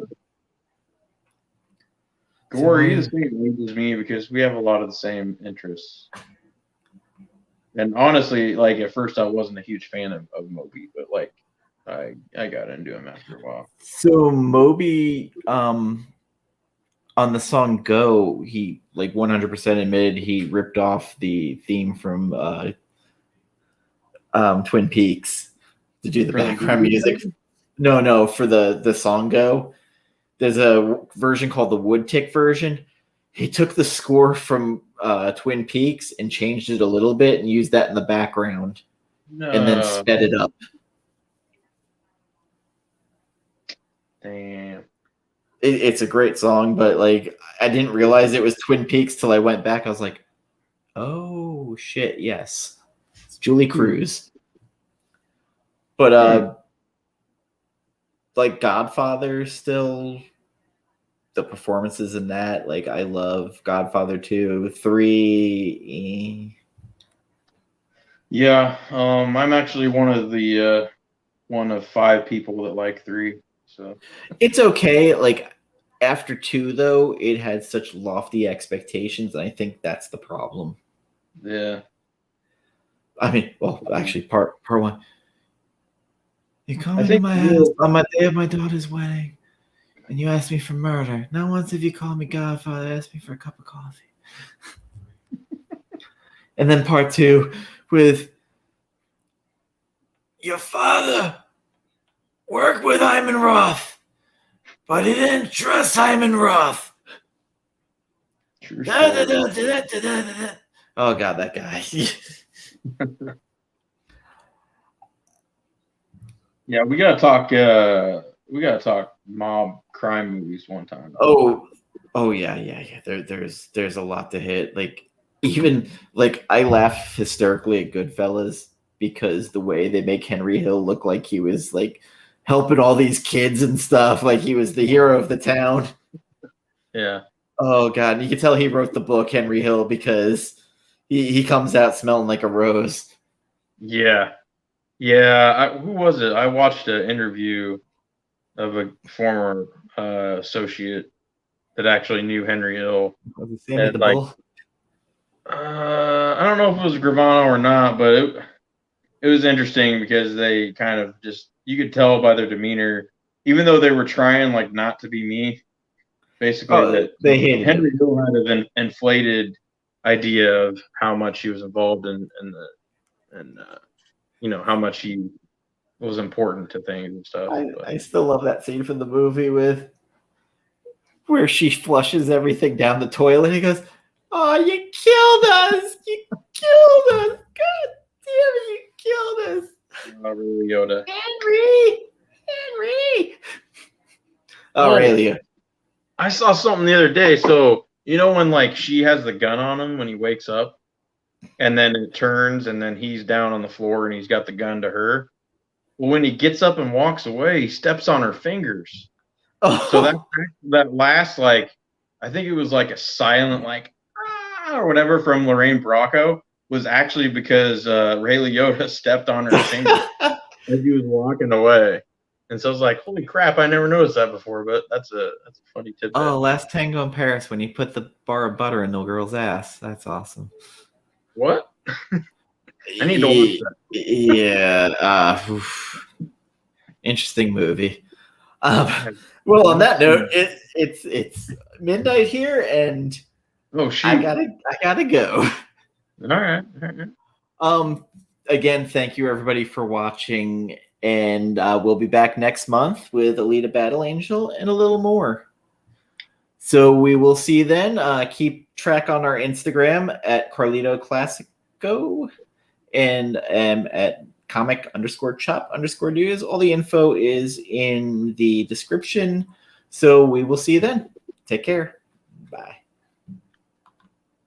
Gore, you the same age as me because we have a lot of the same interests. And honestly, like at first I wasn't a huge fan of Moby, but like I got into him after a while. So Moby, on the song "Go," he like 100% admitted he ripped off the theme from Twin Peaks to do the background music. No, for the song "Go." There's a version called the Woodtick version. He took the score from Twin Peaks and changed it a little bit and used that in the background, and then sped it up. Damn. It's a great song, but like I didn't realize it was Twin Peaks till I went back. I was like, oh shit, yes, it's Julie Cruz. But like Godfather, still the performances in that, like I love Godfather 2, 3. Yeah, I'm actually one of 5 people that like 3. So it's okay. Like after 2, though, it had such lofty expectations, and I think that's the problem. Yeah. I mean, well, actually, part 1. You come into my house on my day of my daughter's wedding, and you ask me for murder. Not once have you called me Godfather. Asked me for a cup of coffee. And then part 2 with your father worked with Hyman Roth, but he didn't trust Hyman Roth. Oh God, that guy. Yeah, we gotta talk. We gotta talk mob crime movies one time. Oh yeah. There's a lot to hit. Like even like I laugh hysterically at Goodfellas because the way they make Henry Hill look like he was like helping all these kids and stuff, like he was the hero of the town. Yeah. Oh God, and you can tell he wrote the book Henry Hill because he comes out smelling like a rose. Yeah. Who was it? I watched an interview of a former associate that actually knew Henry Hill. Was it Sammy the Bull? I don't know if it was Gravano or not, but it was interesting because they kind of just, you could tell by their demeanor, even though they were trying like not to be me, basically that they hated Henry Hill had an inflated idea of how much he was involved in you know how much he was important to things and stuff. I still love that scene from the movie with where she flushes everything down the toilet. He goes, "Oh, you killed us! You killed us! God damn it, you killed us!" Ray Liotta. Henry. Oh, Ray Liotta. I saw something the other day. So you know when like she has the gun on him when he wakes up, and then it turns, and then he's down on the floor, and he's got the gun to her. Well, when he gets up and walks away, he steps on her fingers. Oh. So that last, like, I think it was like a silent, like, or whatever from Lorraine Bracco was actually because Ray Liotta stepped on her finger as he was walking away. And so I was like, holy crap, I never noticed that before, but that's a funny tidbit. Oh, Last Tango in Paris when he put the bar of butter in the girl's ass. That's awesome. What? I need to watch that. Yeah. Interesting movie. Well, on that note, it's midnight here, and oh shoot, I gotta go. All right. Again, thank you everybody for watching, and we'll be back next month with Alita Battle Angel and a little more. So we will see you then. Keep track on our Instagram at Carlito Classico and at comic_chop_news. All the info is in the description. So we will see you then. Take care.